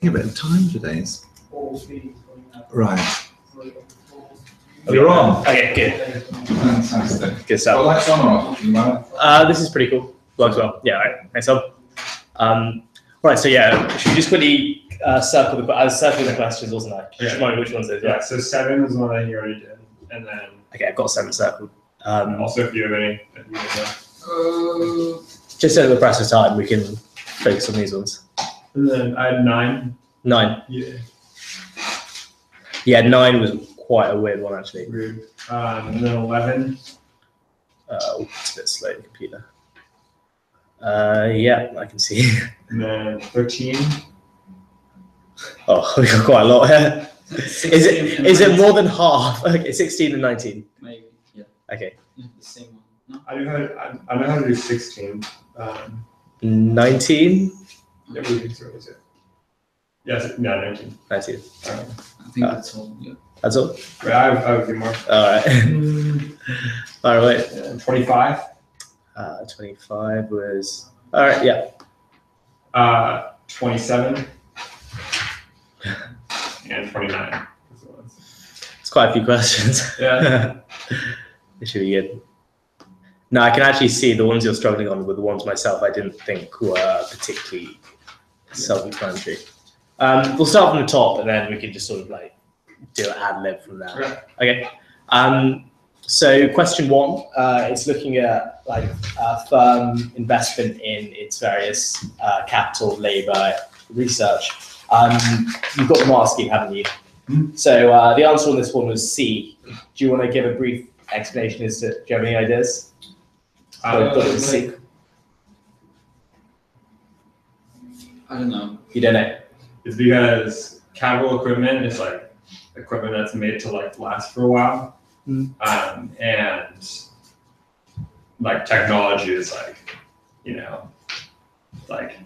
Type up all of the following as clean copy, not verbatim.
a bit of time today. Right. You're on. Okay, good. Fantastic. Good stuff. Well, lights on or off? You mind? This is pretty cool. Works well. Yeah, all right. Nice one. Right, so yeah, should we just quickly circle the questions, wasn't I? Just remind me which ones those were. Yeah, so 7 was one that you already did. And then... Okay, I've got 7 circled. Also, if you have any that you would know. Just over the press of time, we can focus on these ones. And then I had 9. 9. Yeah. Yeah, 9 was quite a weird one, actually. Rude. And then 11. It's a bit slow, the computer. Yeah, I can see. And then 13. Oh, we got quite a lot here. Is it more than half? Okay, 16 and 19. Maybe, yeah. Okay. Yeah, the same one. No? I know how to do 16. 19? Yeah, we can throw it. Yes, no, 19. 19. All right. I think that's all, yeah. That's all? Wait, I have a few more. All right. All right. 25. 25 was... All right, yeah. 27. And 29. It's quite a few questions. Yeah. It should be good. No, I can actually see the ones you're struggling on with the ones myself I didn't think were particularly self-explanatory. We'll start from the top and then we can just sort of like do an ad lib from there. Okay. So question 1, it's looking at like firm investment in its various capital, labor, research. You've got the master scheme, haven't you? Mm-hmm. So the answer on this one was C. Do you want to give a brief explanation as to, do you have any ideas? I don't know. You don't know? It's because capital equipment is like equipment that's made to like last for a while. And like technology is like, you know, like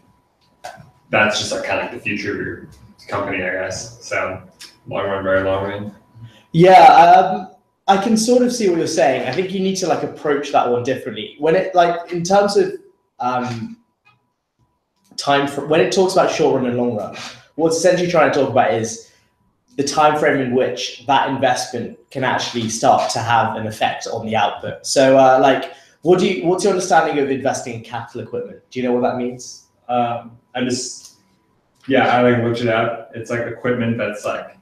that's just like kind of like the future of your company, I guess. So long run, very long run. Yeah, I can sort of see what you're saying. I think you need to like approach that one differently. When it like in terms of when it talks about short run and long run, what's essentially trying to talk about is the time frame in which that investment can actually start to have an effect on the output. So like, what's your understanding of investing in capital equipment? Do you know what that means? I like looked it up. It's like equipment that's like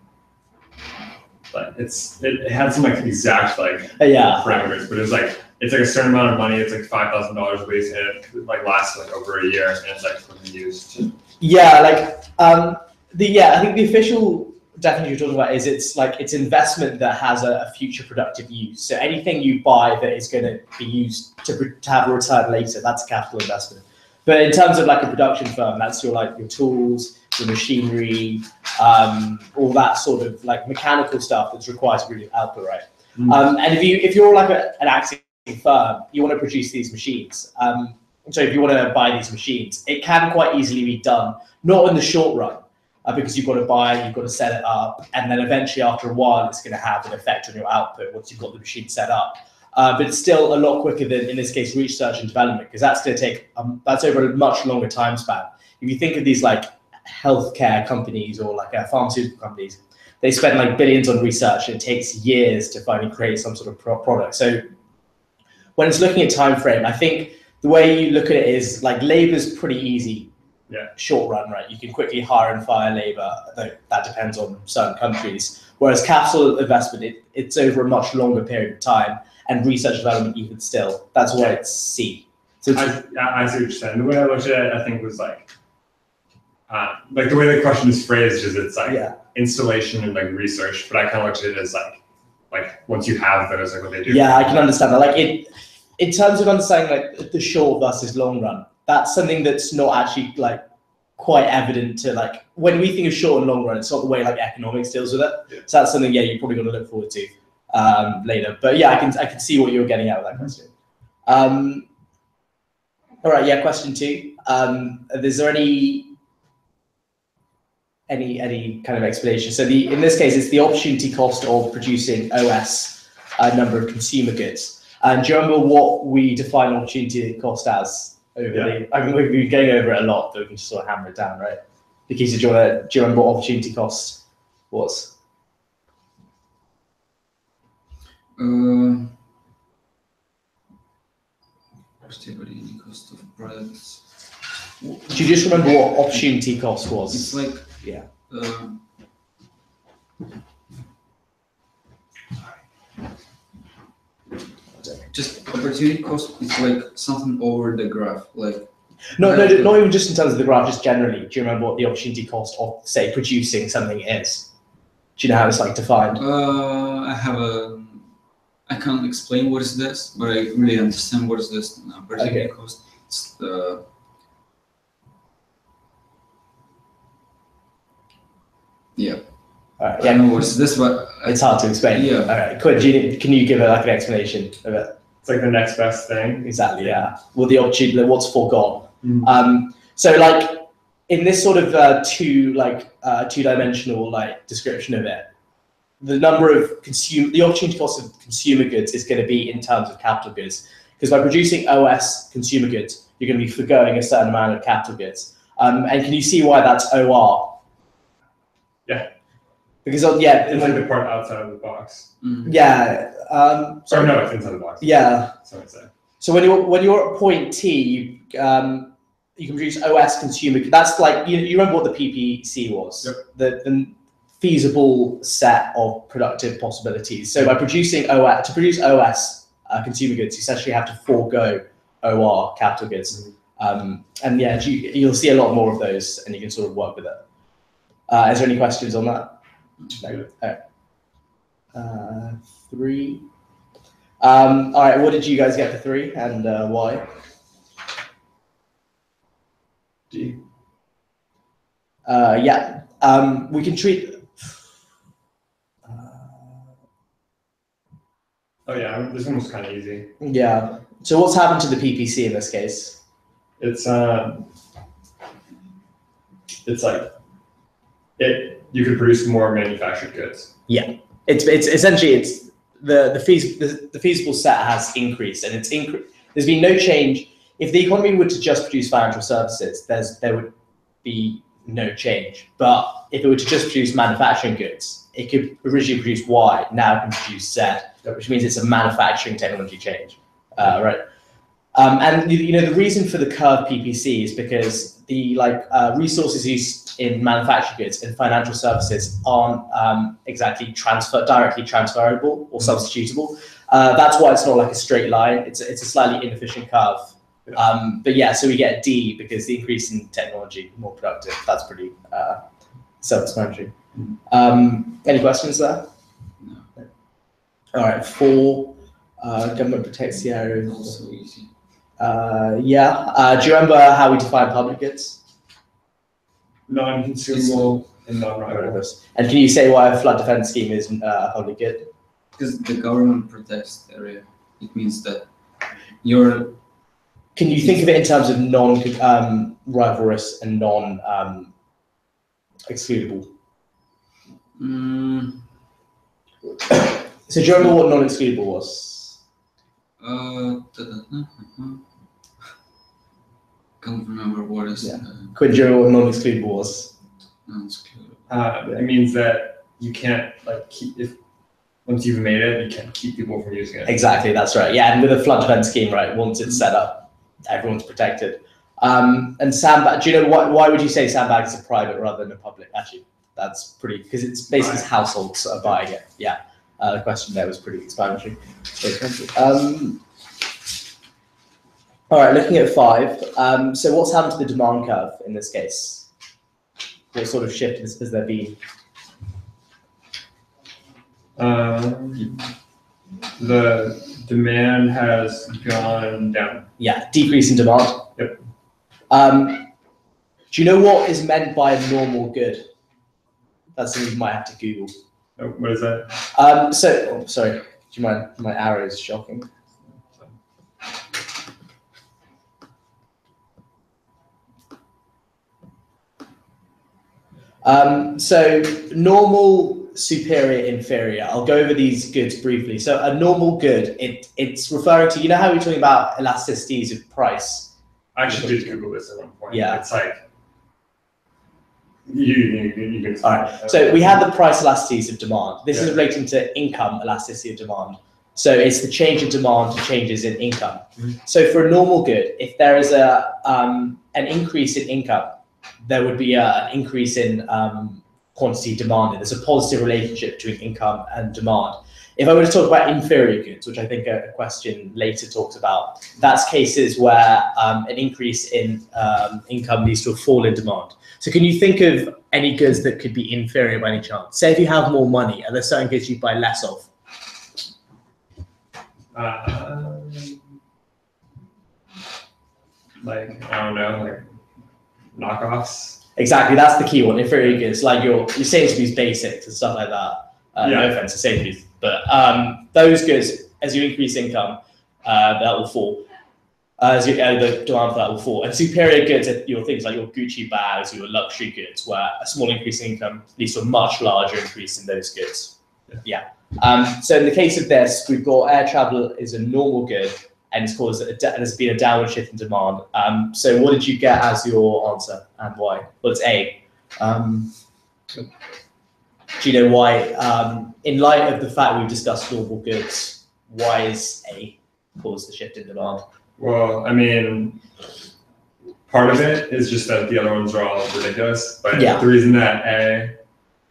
it had some like exact like parameters, but it's like a certain amount of money. It's like $5,000 at least, and it like lasts like over a year, and it's like used. Yeah, like I think the official definition you're talking about is it's investment that has a future productive use. So anything you buy that is going to be used to have a return later, that's a capital investment. But in terms of like a production firm, that's your tools, your machinery, all that sort of like mechanical stuff that's required to produce output, right? And if you're like an active firm, you want to produce these machines. So if you want to buy these machines, it can quite easily be done, not in the short run, because you've got to buy it, you've got to set it up, and then eventually after a while, it's going to have an effect on your output once you've got the machine set up. But it's still a lot quicker than, in this case, research and development, because that's going to take, that's over a much longer time span. If you think of these like healthcare companies or like pharmaceutical companies, they spend like billions on research and it takes years to finally create some sort of product. So when it's looking at time frame, I think the way you look at it is like labor is pretty easy. Yeah. Short run, right? You can quickly hire and fire labor, though that depends on certain countries. Whereas capital investment, it's over a much longer period of time, and research development even still. That's why it's C. So I see what you're saying. The way I looked at it, I think was like the way the question is phrased is it's like installation and like research, but I kind of looked at it as like once you have those, like what they do. Yeah, I can understand that. Like in terms of understanding like the short versus long run, that's something that's not actually like quite evident to like when we think of short and long run, it's not the way like economics deals with it. Yeah. So that's something you're probably going to look forward to later. But yeah, I can see what you're getting out of that question. All right, yeah, question 2. Is there any kind of explanation? So in this case, it's the opportunity cost of producing OS number of consumer goods. And do you remember what we define opportunity cost as? I mean, we've been going over it a lot, but we can just sort of hammer it down, right? Nikita, do you remember what opportunity cost was? Stability cost of products. Do you just remember what opportunity cost was? It's like yeah. Just opportunity cost is like something over the graph, like. No, not even just in terms of the graph, just generally. Do you remember what the opportunity cost of, say, producing something is? Do you know how it's like defined? I can't explain what is this, but I really understand what is this opportunity cost. It's the yeah. Yeah. I don't know what is this, but it's hard to explain. Yeah. All right, Quinn, can you give it like an explanation of it? It's like the next best thing. Exactly. Yeah. Well, the opportunity, what's foregone. Mm. So like in this sort of two-dimensional like description of it, the number of the opportunity cost of consumer goods is going to be in terms of capital goods, because by producing OS consumer goods, you're going to be forgoing a certain amount of capital goods. And can you see why that's OR? Yeah. Because it's like the part outside of the box. Mm. Yeah. Or no, it's inside the box. Yeah. So when you're at point T, you can produce OS consumer. That's like you remember what the PPC was. Yep. The feasible set of productive possibilities. So by producing OS, to produce OS consumer goods, you essentially have to forego OR capital goods. And yeah, you'll see a lot more of those, and you can sort of work with it. Is there any questions on that? No. Oh. 3. All right, what did you guys get for 3 and why? D. Yeah, we can treat. Oh yeah, this one was kind of easy. Yeah. So what's happened to the PPC in this case? It's like you could produce more manufactured goods. Yeah, it's essentially the feasible set has increased, and there's been no change. If the economy were to just produce financial services, there would be no change. But if it were to just produce manufacturing goods, it could originally produce Y, now it can produce Z, which means it's a manufacturing technology change, right? And the reason for the curve PPC is because the resources used in manufacturing goods and financial services aren't exactly directly transferable or substitutable. That's why it's not like a straight line. It's a slightly inefficient curve. But yeah, so we get D because the increase in technology, more productive. That's pretty self-explanatory. Any questions there? No. All right, 4. Government protects the area. Also easy. Yeah. Do you remember how we define public goods? Non-consumable and non-rival. And can you say why a flood defense scheme is a public good? Because the government protects the area. It means that you're. Can you think of it in terms of non-rivalrous and non-excludable? So do you remember what non-excludable was? Can't remember what is. Yeah. Quinn, do you remember what non-excludable was? Non-excludable. It means that you can't once you've made it, you can't keep people from using it. Exactly, that's right. Yeah, and with a flood defense scheme, right, once it's set up, everyone's protected. And sandbag, do you know why would you say sandbags are private rather than a public? Actually, that's pretty, because it's basically households are buying it. Yeah, the question there was pretty explanatory. All right, looking at 5. So what's happened to the demand curve in this case? What sort of shift has there been? The demand has gone down. Yeah, decrease in demand. Yep. Do you know what is meant by a normal good? That's something you might have to Google. Oh, what is that? Sorry. Do you mind? My arrow is shocking. So normal, superior, inferior. I'll go over these goods briefly. So a normal good, it's referring to, you know how we're talking about elasticities of price? I actually did Google this at one point. Yeah. It's like You can. All right. So we had the price elasticities of demand. This is Yeah. relating to income elasticity of demand. So it's the change in demand to changes in income. So for a normal good, if there is an increase in income, there would be an increase in quantity demanded. There's a positive relationship between income and demand. If I were to talk about inferior goods, which I think a question later talks about, that's cases where an increase in income leads to a fall in demand. So can you think of any goods that could be inferior by any chance? Say if you have more money, are there certain goods you buy less of? Like, I don't know, like knockoffs. Exactly, that's the key one. Inferior goods, like your Sainsbury's basics and stuff like that. No offense to Sainsbury's, but those goods, as you increase income, that will fall. The demand for that will fall. And superior goods are your things like your Gucci bags, your luxury goods, where a small increase in income leads to a much larger increase in those goods. Yeah. So in the case of this, we've got air travel is a normal good, and it's caused there's been a downward shift in demand. So what did you get as your answer and why? Well, it's A. Do you know why? In light of the fact we've discussed normal goods, why is A caused the shift in demand? Well, I mean, part of it is just that the other ones are all ridiculous. But the reason that A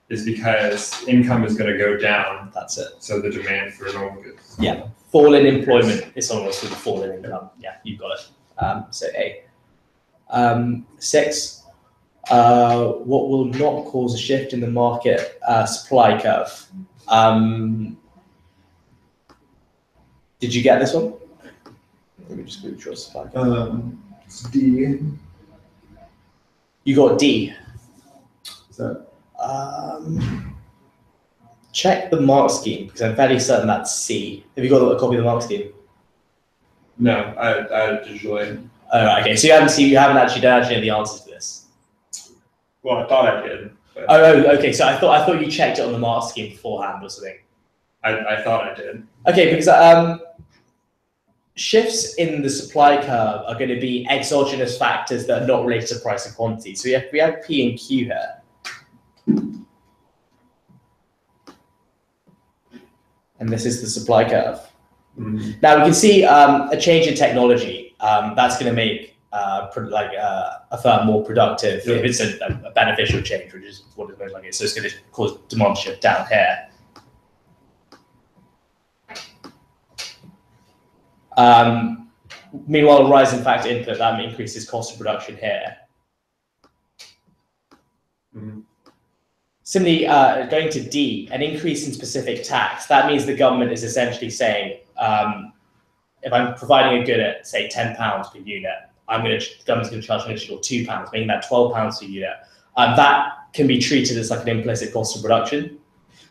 is because income is going to go down. That's it. So the demand for normal goods. Yeah. Fall in employment is almost with a fall in income. Yeah, you've got it. So A. 6. What will not cause a shift in the market supply curve? Did you get this one? Let me just go to supply curve. It's D. You got D. Is that? Check the mark scheme because I'm fairly certain that's C. Have you got a copy of the mark scheme? No, I digitally. Oh, okay. So you don't actually know the answers to this. Well, I thought I did. But okay. So I thought you checked it on the mark scheme beforehand or something. I thought I did. Okay, because shifts in the supply curve are going to be exogenous factors that are not related to price and quantity. So we have P and Q here. And this is the supply curve. Now we can see a change in technology. That's going to make a firm more productive if it's a beneficial change, which is what it's most likely. So it's going to cause demand shift down here. Meanwhile, a rise in factor input that increases cost of production here. Similarly, going to D, an increase in specific tax. That means the government is essentially saying, if I'm providing a good at, say, £10 per unit, the government's going to charge an additional £2, making that £12 per unit. That can be treated as like an implicit cost of production.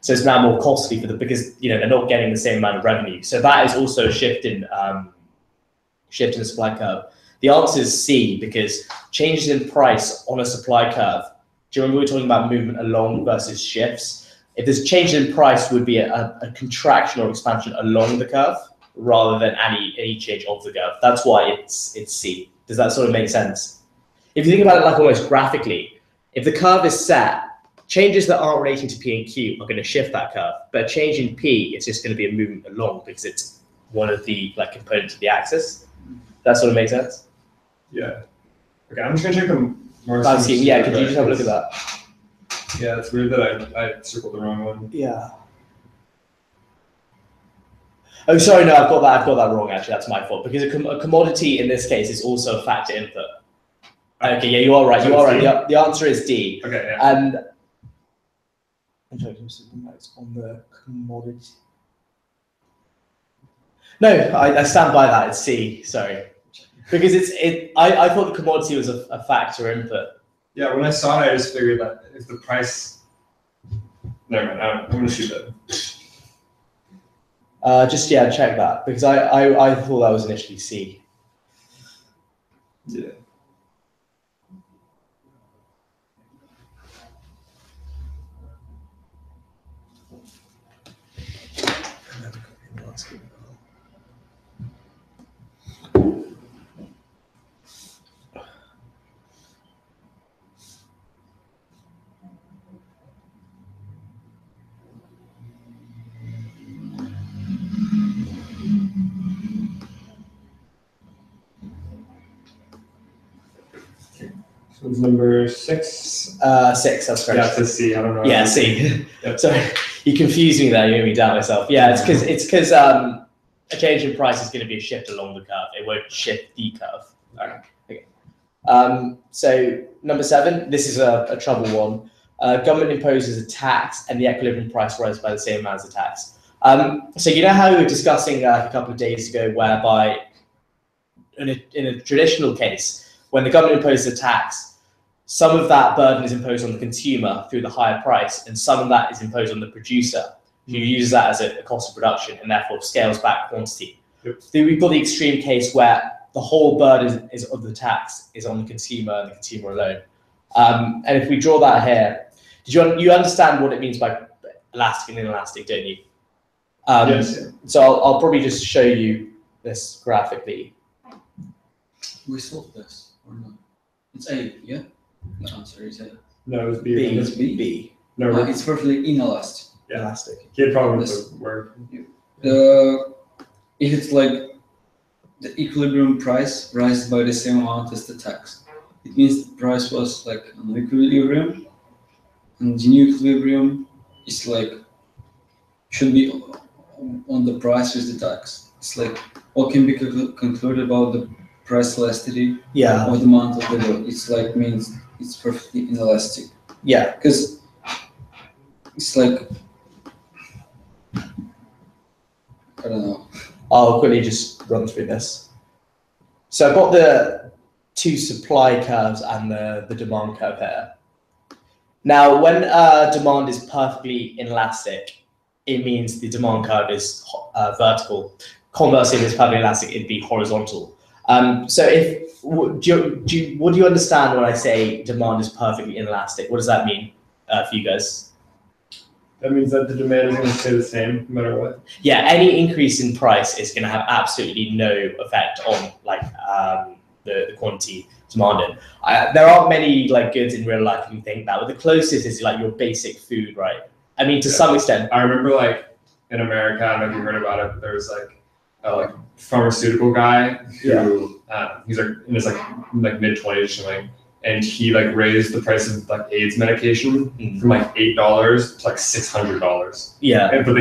So it's now more costly for because they're not getting the same amount of revenue. So that is also a shift in the supply curve. The answer is C because changes in price on a supply curve. Do you remember we were talking about movement along versus shifts? If there's a change in price, would be a contraction or expansion along the curve rather than any change of the curve. That's why it's C. Does that sort of make sense? If you think about it like almost graphically, if the curve is set, changes that aren't relating to P and Q are going to shift that curve. But a change in P is just going to be a movement along because it's one of the components of the axis. That sort of makes sense? Yeah. Okay, I'm just going to check them. Yeah, could you just have a look at that? Yeah, it's weird that I circled the wrong one. Yeah. Oh, sorry, no, I've got that wrong, actually. That's my fault. Because a commodity in this case is also a factor input. Okay, yeah, you are right. You are right. The answer is D. Okay, yeah. And I'm trying to see the notes on the commodity. No, I stand by that. It's C, sorry. Because I thought the commodity was a factor input. Yeah, when I saw it, I just figured that if the price. Never mind. I'm going to shoot that. Just check that because I thought that was initially C. Yeah. was number 6. 6, that's correct. Yeah, it says C. I don't know. Yeah, C. Yep. Sorry, you confused me there. You made me doubt myself. Yeah, it's because a change in price is going to be a shift along the curve. It won't shift the curve. Okay. So number 7, this is a trouble one. Government imposes a tax and the equilibrium price rises by the same amount as the tax. So you know how we were discussing a couple of days ago, whereby in a traditional case, when the government imposes a tax, some of that burden is imposed on the consumer through the higher price, and some of that is imposed on the producer, who uses that as a cost of production and therefore scales back quantity. Yep. So we've got the extreme case where the whole burden of the tax is on the consumer and the consumer alone. And if we draw that here, you understand what it means by elastic and inelastic, don't you? Yes. So I'll probably just show you this graphically. We solved this or not? It's A, yeah? The answer is A. No, it was B. B. It's B. B. No, It's perfectly inelastic. Yeah. Elastic. he had problem with This- the word. If it's like the equilibrium price rises by the same amount as the tax, it means the price was like an equilibrium, and the new equilibrium is like should be on the price with the tax. It's like what can be concluded about the price elasticity Yeah. of the amount of the bill. It's like means it's perfectly inelastic Yeah. because it's like I don't know. I'll quickly just run through this. So I've got the 2 supply curves and the demand curve here. Now, when demand is perfectly inelastic, it means the demand curve is vertical. Conversely, if it's perfectly elastic, it'd be horizontal. So what do you understand when I say demand is perfectly inelastic? What does that mean for you guys? That means that the demand is going to stay the same no matter what. Yeah, any increase in price is going to have absolutely no effect on the quantity demanded. There aren't many goods in real life you can think that, but the closest is your basic food, right? I mean, to some extent. I remember in America, I don't know if you heard about it, but there was a pharmaceutical guy who he's in his mid-20s or something, and he raised the price of AIDS medication from $8 to $600. Yeah. But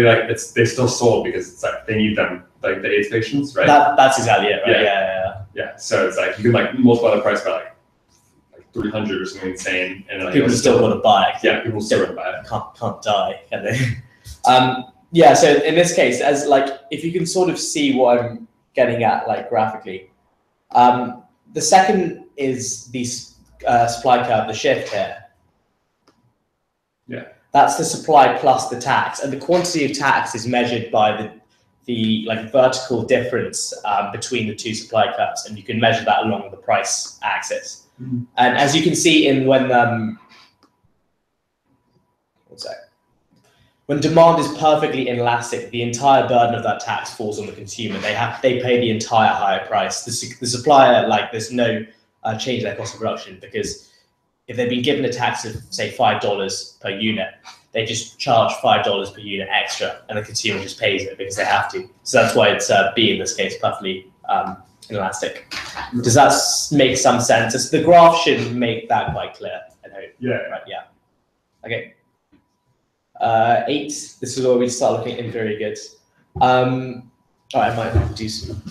they still sold because it's they need them, the AIDS patients, right? That's exactly it, right? Yeah. So it's you can multiply the price by 300 or something insane, and people still want to buy it. Yeah, people still want to buy it. Can't die, can they? Yeah. So in this case, as if you can sort of see what I'm getting at, graphically, the second is the supply curve, the shift here. Yeah. That's the supply plus the tax, and the quantity of tax is measured by the vertical difference between the 2 supply curves, and you can measure that along the price axis. Mm-hmm. And as you can see when demand is perfectly inelastic, the entire burden of that tax falls on the consumer. They pay the entire higher price. The supplier, there's no change in their cost of production, because if they've been given a tax of say $5 per unit, they just charge $5 per unit extra, and the consumer just pays it because they have to. So that's why it's B in this case, perfectly inelastic. Does that make some sense? The graph should make that quite clear, I hope. Yeah. Right, yeah. Okay. 8. This is where we start looking at inferior goods. All right, I might do some.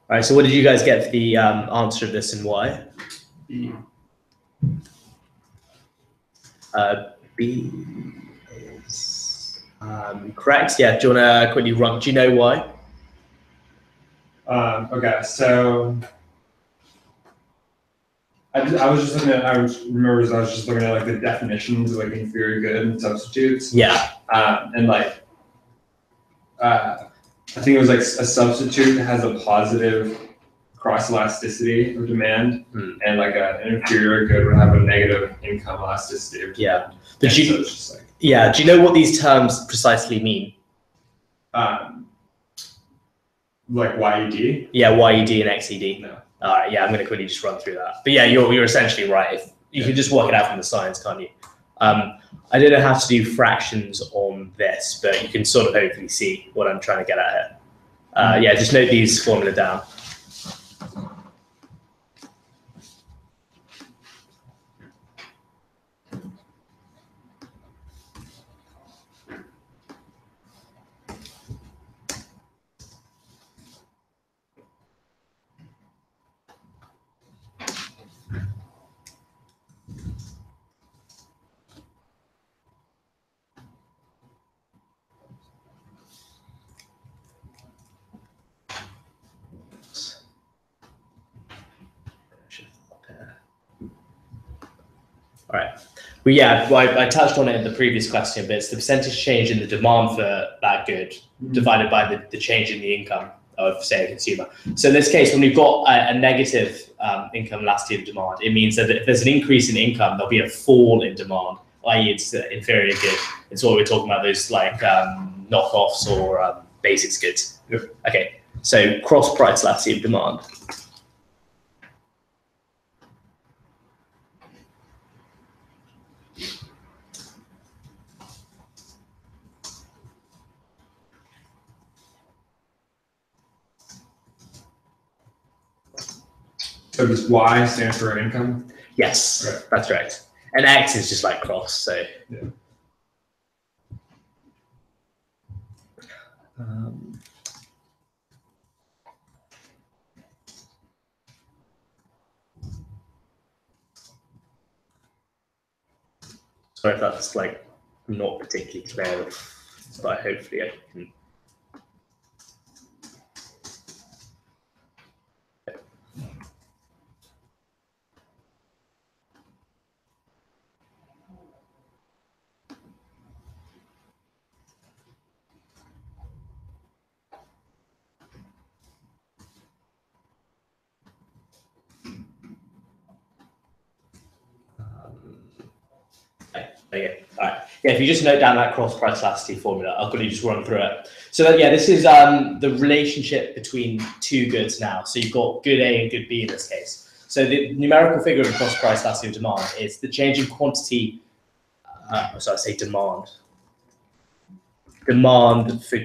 All right, so what did you guys get for the answer of this and why? B. B is correct. Yeah, do you want to quickly run? Do you know why? Okay, so I was just looking at. I was just looking at the definitions of inferior good and substitutes. Yeah. And I think it was a substitute has a positive cross elasticity of demand, and an inferior good would have a negative income elasticity of demand. Yeah. But so it's just yeah. Do you know what these terms precisely mean? YED? Yeah, YED and XED. No. All right, yeah, I'm going to quickly just run through that. But yeah, you're essentially right. If you can just work it out from the science, can't you? I don't know how to do fractions on this, but you can sort of hopefully see what I'm trying to get at here. Yeah, just note these formula down. All right. Well, yeah, I touched on it in the previous question, but it's the percentage change in the demand for that good divided by the change in the income of, say, a consumer. So in this case, when we've got a negative income elasticity of demand, it means that if there's an increase in income, there'll be a fall in demand, i.e. it's inferior good. It's what we're talking about, those like knockoffs or basics goods. Yep. Okay, so cross price elasticity of demand. So does Y stand for income? Yes, Okay. that's right. And X is just like cross, so. Yeah. Sorry if that's like not particularly clear, but hopefully I can. Okay. All right. Yeah, if you just note down that cross price elasticity formula, I'll quickly just run through it. So that, yeah, this is the relationship between two goods now. So you've got good A and good B in this case. So the numerical figure of cross price elasticity of demand is the change in quantity. So I say demand. Demand for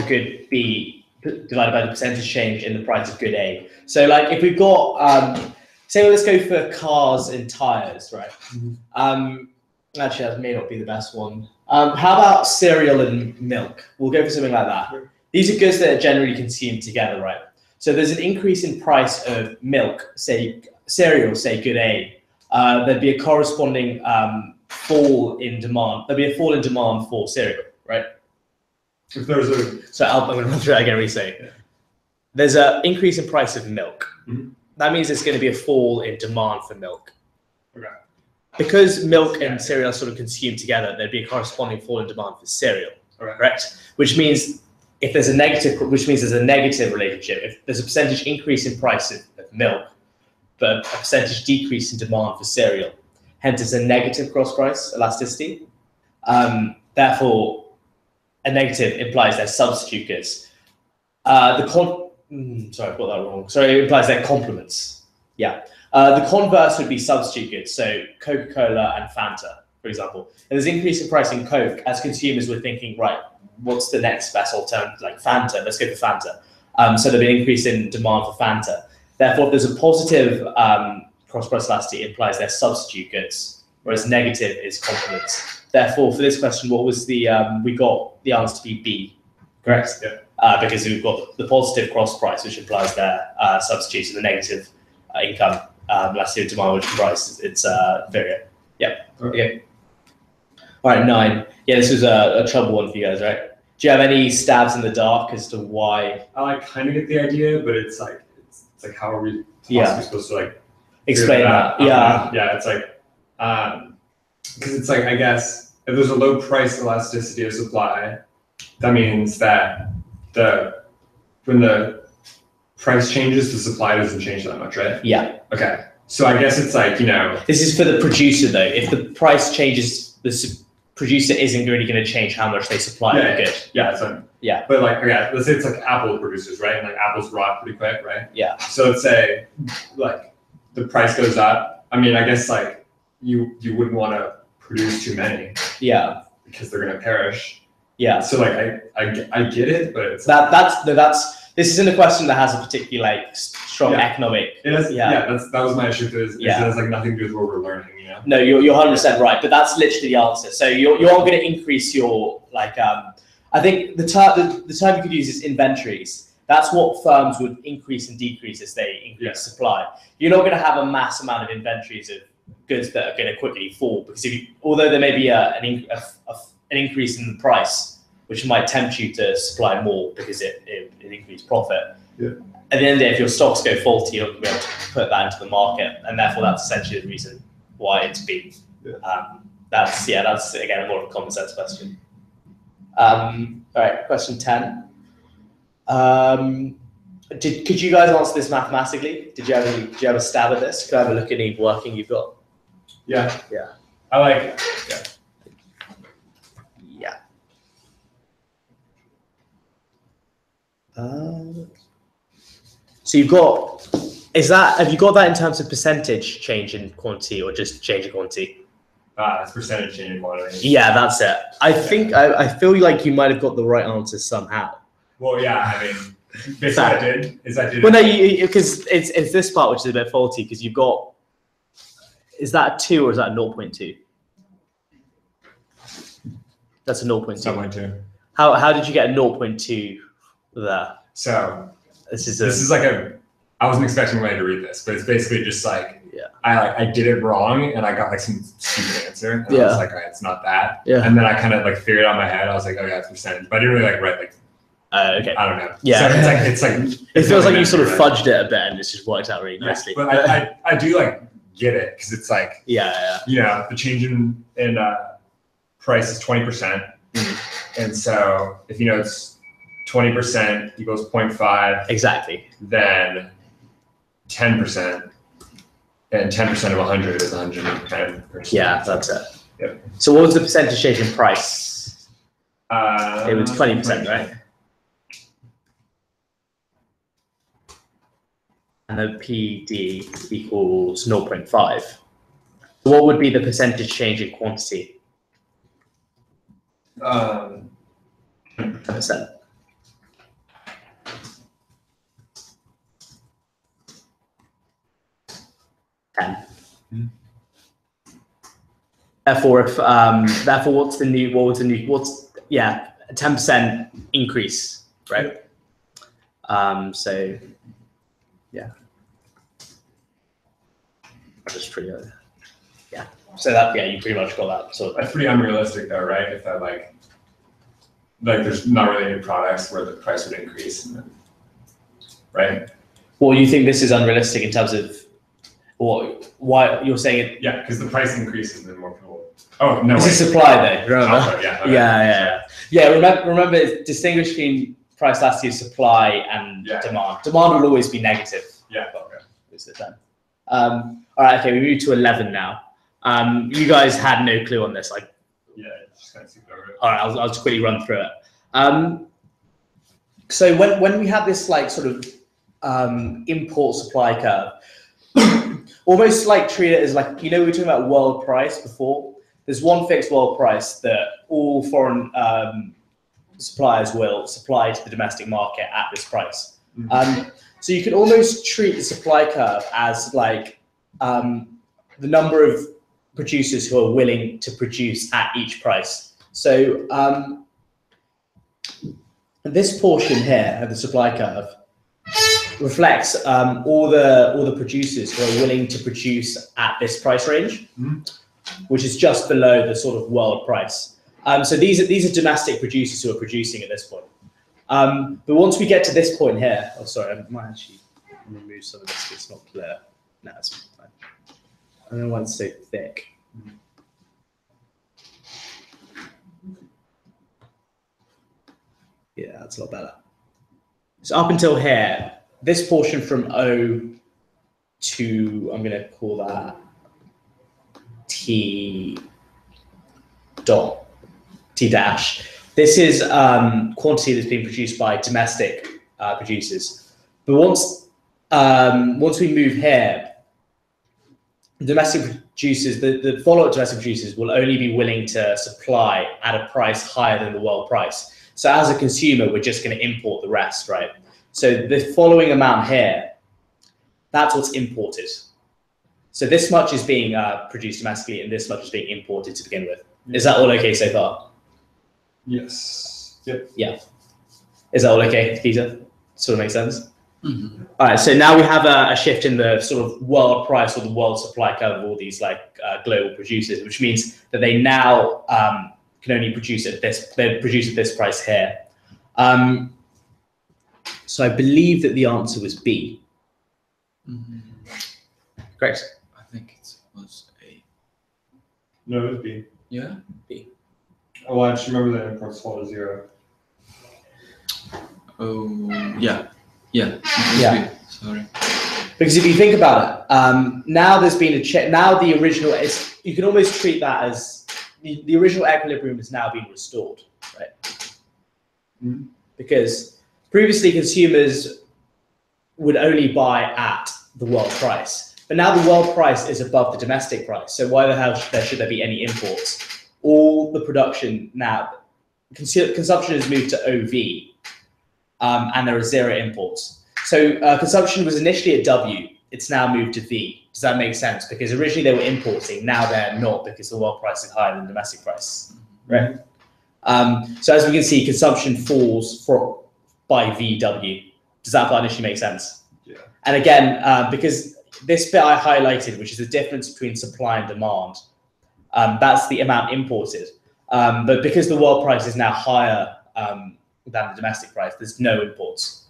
good B divided by the percentage change in the price of good A. So like if we've got say let's go for cars and tires, right? Actually, that may not be the best one. How about cereal and milk? We'll go for something like that. These are goods that are generally consumed together, right? So there's an increase in price of milk, say cereal, say good A. There'd be a corresponding fall in demand. There'd be a fall in demand for cereal, right? If there's a So I'm going to run through that again. Yeah. There's an increase in price of milk. That means there's going to be a fall in demand for milk. Okay. Because milk and cereal are sort of consumed together, there'd be a corresponding fall in demand for cereal. Okay. Correct? Which means if there's a negative, relationship. If there's a percentage increase in price of milk, but a percentage decrease in demand for cereal, hence it's a negative cross price elasticity. Therefore, a negative implies they're substitute goods. Sorry, I got that wrong. Sorry, it implies they're complements. Yeah. The converse would be substitute goods. So Coca-Cola and Fanta, for example. And there's increase in price in Coke. As consumers, we're thinking, right, what's the next best alternative? Like Fanta, let's go for Fanta. So there'll be an increase in demand for Fanta. Therefore, if there's a positive cross-price elasticity, it implies they're substitute goods, whereas negative is complements. Therefore, for this question, what was the, we got the answer to be B, correct? Yeah. Because we've got the positive cross price, which implies they're substitutes, and the negative income elasticity of demand, which implies it's inferior. Yep. Okay. All right, 9. Yeah, this was a trouble one for you guys, right? Do you have any stabs in the dark as to why? I like kind of get the idea, but it's like how are we possibly supposed to like explain that? Yeah. Yeah, it's like because it's like I guess if there's a low price elasticity of supply, that means that when the price changes, the supply doesn't change that much, right? Yeah. Okay. So I guess it's like, This is for the producer though. If the price changes, the producer isn't really going to change how much they supply the good. Yeah. So, yeah. But like, okay, let's say it's like Apple producers, right? And like Apple's rot pretty quick, right? Yeah. So let's say like the price goes up I mean, I guess like you wouldn't want to produce too many Yeah. because they're gonna perish. Yeah. So like I get it, but it's this isn't a question that has a particular like strong economic. it is, Yeah. that was my issue. Is it has like nothing to do with what we're learning, you know? No, you're 100% right, but that's literally the answer. So you're going to increase your like I think the term you could use is inventories. That's what firms would increase and decrease as they increase supply. You're not going to have a mass amount of inventories of goods that are going to quickly fall, because although there may be an increase in the price, which might tempt you to supply more because it increased profit. Yeah. At the end of the day, if your stocks go faulty, you're not going to be able to put that into the market, and therefore that's essentially the reason why it's been. Yeah. That's again more of a common sense question. All right, question 10. Could you guys answer this mathematically? Did you have a stab at this? Could I have a look at any working you've got? Yeah. Yeah. I like it. Yeah. Yeah. So you've got, have you got that in terms of percentage change in quantity or just change in quantity? It's percentage change in quantity. Yeah, that's it. I think, I feel like you might have got the right answer somehow. Well, yeah, I mean, basically I did. Well, no, because it's this part which is a bit faulty, because you've got, is that a 2 or is that a 0.2? That's a 0.2. 0.2. How did you get a 0.2 there? So this is like I wasn't expecting anybody to read this, but it's basically just like, I did it wrong and I got like some stupid answer. And I was like, all right, it's not that. Yeah. And then I kind of like figured it out in my head. I was like, oh yeah, it's percentage. But I didn't really like write like, okay. I don't know. Yeah. So it's like it feels like you sort of fudged it a bit and it's just worked out really nicely. But I do like get it, because it's like, you know, the change in price is 20%. And so if you know it's 20% equals 0.5. Exactly. Then 10%. And 10% of 100 is 110%. Yeah, that's it. Yep. So what was the percentage change in price? It was 20%, right? And the PD equals 0.5. So what would be the percentage change in quantity? 10%. 10. Therefore, if therefore, what's a 10% increase, right? So yeah, just pretty So that you pretty much got that. So that's pretty unrealistic, though, right? If that like there's not really any products where the price would increase, right? Well, you think this is unrealistic in terms of why you're saying it? Yeah, because the price increases and more people. Oh no! This is supply, though. Remember? Yeah. Remember, distinguish between price elasticity of supply and demand. Demand will always be negative. Yeah. Okay. Most of the time. All right. Okay. We move to 11 now. You guys had no clue on this. Just kind of skip over it. All right. I'll just quickly run through it. So when we have this like sort of import supply curve, almost like treat it as like, we were talking about world price before. There's one fixed world price that all foreign suppliers will supply to the domestic market at this price. So you can almost treat the supply curve as like the number of producers who are willing to produce at each price. So this portion here of the supply curve reflects all the producers who are willing to produce at this price range, which is just below the sort of world price. So these are domestic producers who are producing at this point. But once we get to this point here, oh sorry, I might actually remove some of this because it's not clear. No, it's fine. I don't know why it's so thick. Yeah, that's a lot better. So up until here, this portion from O to, I'm going to call that T dash. This is quantity that's being produced by domestic producers. But once we move here, domestic producers, the follow-up domestic producers will only be willing to supply at a price higher than the world price. So as a consumer, we're just going to import the rest, right? So the following amount here, that's what's imported. So this much is being produced domestically and this much is being imported to begin with. Is that all okay so far? Yes. Yep. Yeah. Is that all okay, Peter? Sort of makes sense? Mm-hmm. All right, so now we have a shift in the sort of world price or the world supply curve of all these like global producers, which means that they now can only produce at this price here. So I believe that the answer was B. Mm-hmm. Great. I think it was A. No, it was B. Yeah? B. Oh, well, I just remember that imports fall to 0. Oh, yeah. Yeah. Yeah. B. Sorry. Because if you think about it, now there's been a check. Now the original is, you can almost treat that as the original equilibrium has now been restored, right? Mm-hmm. Because previously consumers would only buy at the world price, but now the world price is above the domestic price. So why the hell should there be any imports? All the production now, consumption has moved to OV, and there are 0 imports. So consumption was initially at W, it's now moved to V. Does that make sense? Because originally they were importing, now they're not because the world price is higher than the domestic price, right? So as we can see, consumption falls by VW. Does that initially make sense? Yeah. And again, because this bit I highlighted, which is the difference between supply and demand, that's the amount imported. But because the world price is now higher than the domestic price, there's no imports.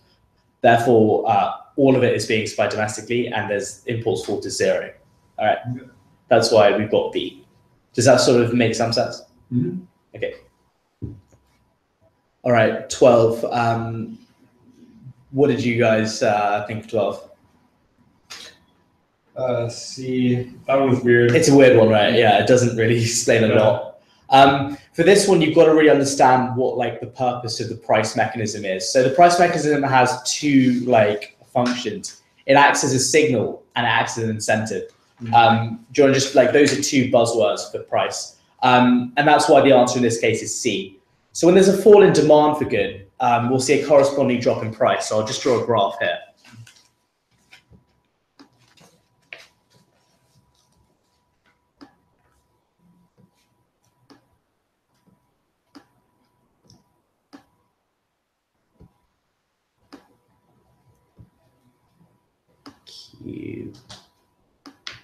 Therefore, all of it is being supplied domestically, and there's imports fall to 0. All right, that's why we've got B. Does that sort of make some sense? Mm-hmm. Okay. All right, 12. What did you guys think of 12? C. That one was weird. It's a weird one, right? Yeah, it doesn't really explain a lot. For this one, you've got to really understand what like the purpose of the price mechanism is. So the price mechanism has 2 like functions. It acts as a signal and it acts as an incentive. Mm-hmm. Do you want to just like, those are 2 buzzwords for price. And that's why the answer in this case is C. So when there's a fall in demand for good, we'll see a corresponding drop in price. So I'll just draw a graph here.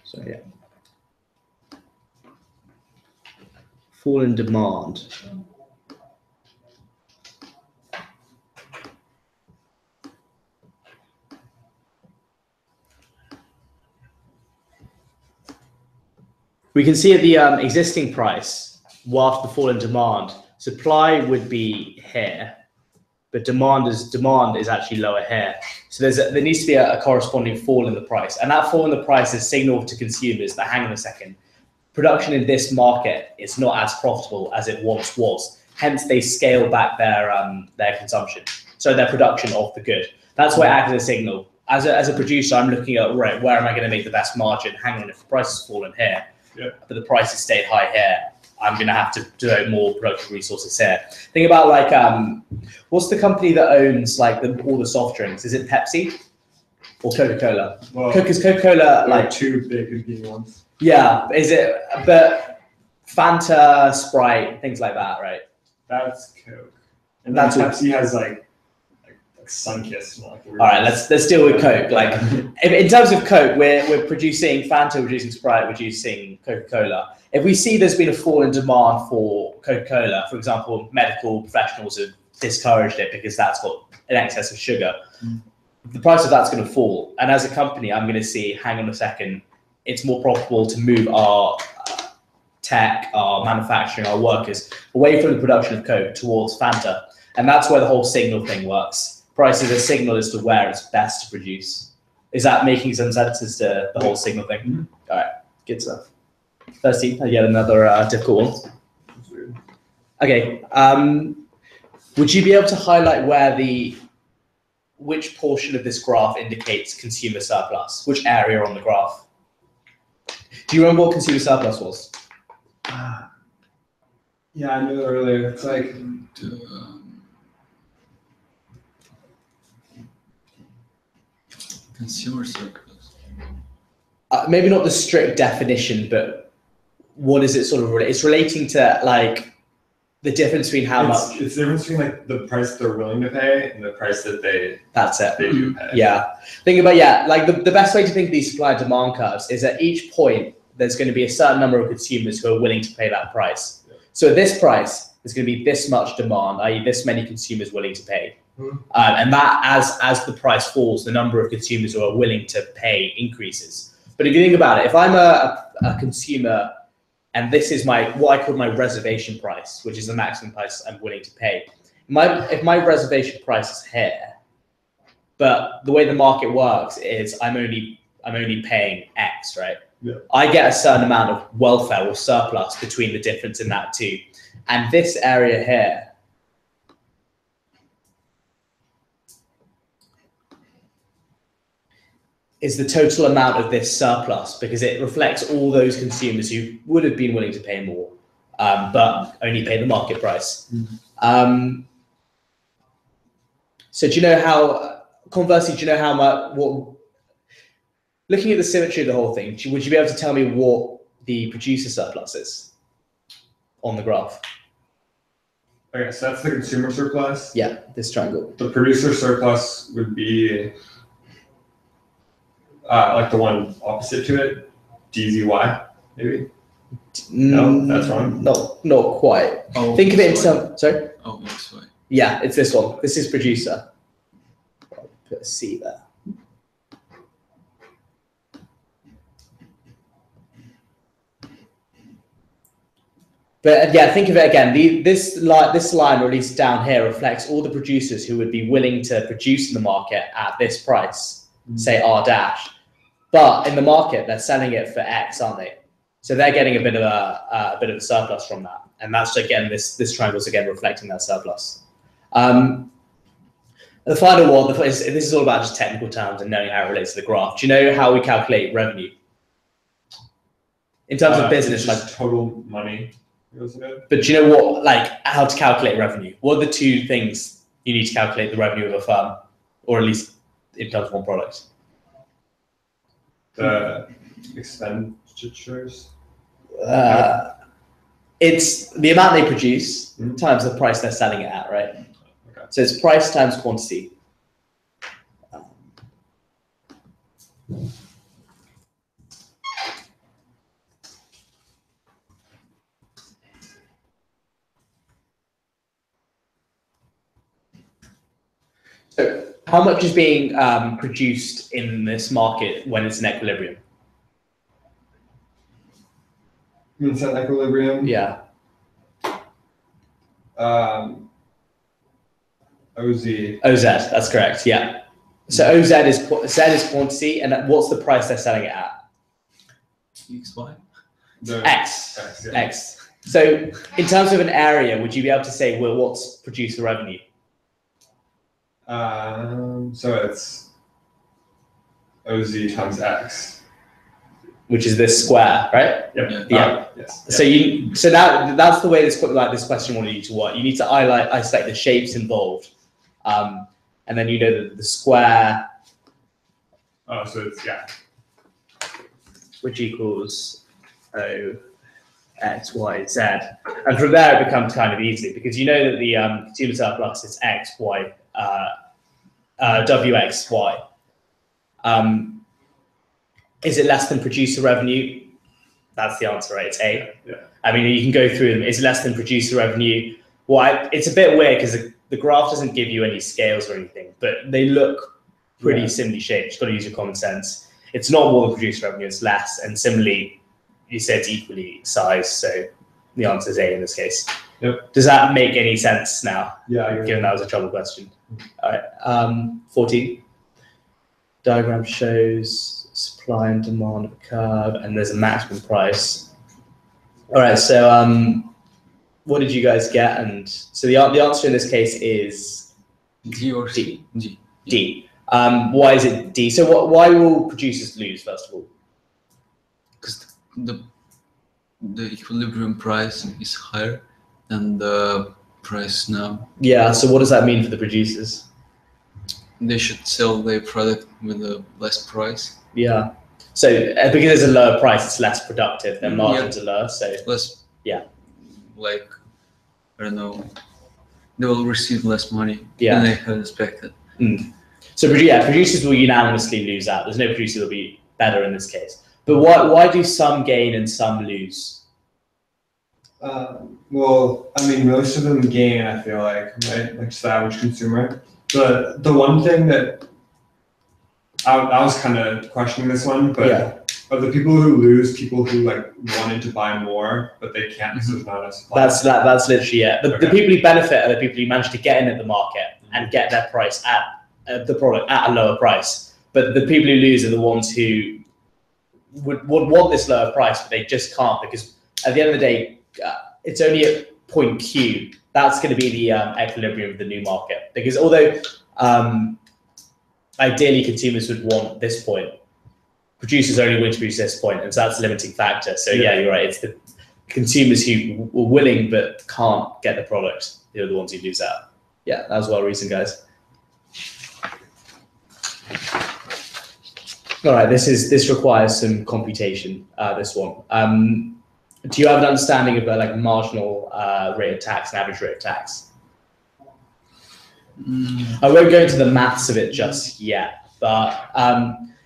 So yeah, fall in demand. We can see at the existing price, whilst the fall in demand, supply would be here, but demand is actually lower here. So there needs to be a corresponding fall in the price, and that fall in the price is signaled to consumers that, hang on a second, production in this market is not as profitable as it once was. Hence, they scale back their consumption, so their production of the good. That's why it acts as a signal. As a producer, I'm looking at, right, where am I going to make the best margin? Hang on, if the price has fallen here, but the price has stayed high here, I'm going to have to devote more productive resources here. Think about like, what's the company that owns like all the soft drinks? Is it Pepsi or Coca-Cola? Well, Because Coca-Cola, like 2 big competing ones. Yeah, is it? But Fanta, Sprite, things like that, right? That's Coke. And That's then Pepsi has like Sunkist. Like all right, let's deal with Coke. Like, in terms of Coke, we're producing Fanta, we're producing Sprite, we're producing Coca-Cola. If we see there's been a fall in demand for Coca-Cola, for example, medical professionals have discouraged it because that's got an excess of sugar, the price of that's going to fall. And as a company, I'm going to see, hang on a second, it's more profitable to move our tech, our manufacturing, our workers away from the production of Coke towards Fanta. And that's where the whole signal thing works. Price is a signal as to where it's best to produce. Is that making some sense as to the whole signal thing? Mm-hmm. All right, good stuff. 13, yet another difficult one. That's weird. Okay, would you be able to highlight which portion of this graph indicates consumer surplus? Which area on the graph? Do you remember what consumer surplus was? Yeah, I knew it earlier. It's like Consumer surplus. Maybe not the strict definition, but what is it sort of? It's relating to like the difference between how much. It's the difference between like the price they're willing to pay and the price that they do pay. Yeah. Think about like the best way to think of these supply and demand curves is at each point there's going to be a certain number of consumers who are willing to pay that price. Yeah. So at this price, there's going to be this much demand, i.e. this many consumers willing to pay. And that as the price falls, the number of consumers who are willing to pay increases. But if you think about it, if I'm a consumer and this is what I call my reservation price, which is the maximum price I'm willing to pay. If my reservation price is here, but the way the market works is I'm only paying X, right? Yeah. I get a certain amount of welfare or surplus between the difference in that two. And this area here is the total amount of this surplus because it reflects all those consumers who would have been willing to pay more, but only pay the market price. So do you know how, conversely, do you know how much, looking at the symmetry of the whole thing, would you be able to tell me what the producer surplus is on the graph? Okay, so that's the consumer surplus. Yeah, this triangle. The producer surplus would be like the one opposite to it, DZY, maybe? No, that's wrong. No, not quite. Oh, Think of it in some, sorry? Oh, XY. Yeah, it's this one. This is producer. I'll put a C there. But yeah, think of it again. This line, or at least down here, reflects all the producers who would be willing to produce in the market at this price, say R dash. But in the market, they're selling it for X, aren't they? So they're getting a bit of a surplus from that, and that's again this triangle is again reflecting that surplus. The final one, this is all about just technical terms and knowing how it relates to the graph. Do you know how we calculate revenue in terms of business, it's just total money? But do you know what, like, how to calculate revenue? What are the two things you need to calculate the revenue of a firm, or at least in terms of one product? The expenditures. It's the amount they produce times the price they're selling it at, right? Okay. So it's price times quantity. So how much is being produced in this market when it's in equilibrium? it's at equilibrium. Yeah. OZ. OZ, that's correct. Yeah. So OZ is quantity, and what's the price they're selling it at? XY. X. Yeah. X. So in terms of an area, would you be able to say, well, what's producer revenue? So it's OZ times X, Which is this square, right? Yep. Yeah. Yes. So that's the way this question wanted you to work. You need to isolate the shapes involved, and then you know the square. Oh, so it's Which equals O X Y Z, and from there it becomes kind of easy because you know that the consumer surplus is X Y WXY. Is it less than producer revenue? That's the answer, right? It's A. Yeah. I mean, you can go through them. Is it less than producer revenue? Well, it's a bit weird because the graph doesn't give you any scales or anything, but they look pretty similarly shaped. You've got to use your common sense. It's not more than producer revenue, it's less. And similarly, you said it's equally sized, so the answer is A in this case. Yep. Does that make any sense now? Yeah. Given that was a trouble question. All right. 14. Diagram shows supply and demand of a curve, and there's a maximum price. All right. So what did you guys get? And so the answer in this case is D or C? D. D. Why is it D? So why will producers lose, first of all? Because the equilibrium price is higher than the price now. Yeah. So what does that mean for the producers? They should sell their product with a less price. Yeah. So because there's a lower price, it's less productive. Their margins are lower. So Less. Yeah. Like, I don't know. They will receive less money Yeah. than they had expected. So yeah, producers will unanimously lose out. There's no producer that'll be better in this case. But why do some gain and some lose? Well, I mean, most of them gain, I feel like, right? Like just the average consumer. But the one thing that I was kind of questioning this one, but Yeah. are the people who lose people who like wanted to buy more, but they can't because there's not a supply? That's literally it. The Okay. people who benefit are the people who manage to get in at the market and get their price at the product at a lower price. But the people who lose are the ones who would want this lower price, but they just can't, because at the end of the day, it's only at point Q. That's going to be the equilibrium of the new market. Because although ideally consumers would want this point, producers only willing to produce this point, and so that's a limiting factor. So yeah, you're right. It's the consumers who were willing but can't get the product. They're the ones who lose out. Yeah, that was well reasoned, guys. All right, this requires some computation. This one. Do you have an understanding of like marginal rate of tax and average rate of tax? I won't go into the maths of it just yet, but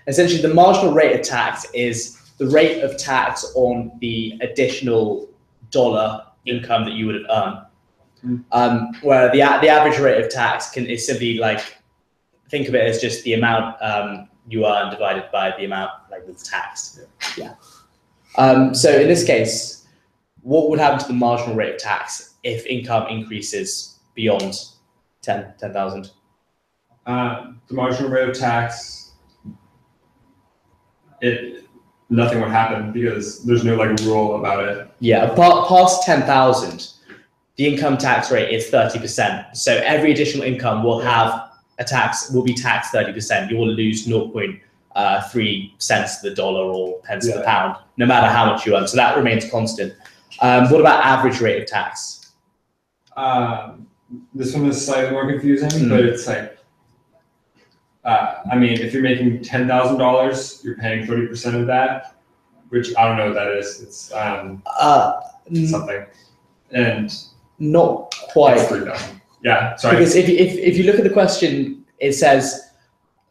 essentially the marginal rate of tax is the rate of tax on the additional dollar income that you would have earned. Where the average rate of tax is simply like, think of it as just the amount you earn divided by the amount like that's taxed. Yeah. So in this case, what would happen to the marginal rate of tax if income increases beyond 10,000? The marginal rate of tax, nothing would happen because there's no like rule about it. Yeah, past 10,000, the income tax rate is 30%. So every additional income will have will be taxed 30%. You will lose 0.3 cents to the dollar or pence to the pound, no matter how much you earn. So that remains constant. What about average rate of tax? This one is slightly more confusing, but it's like, I mean, if you're making $10,000, you're paying 30% of that, which I don't know what that is. It's something, and not quite. It's 3,000. Yeah, sorry. Because if you look at the question, it says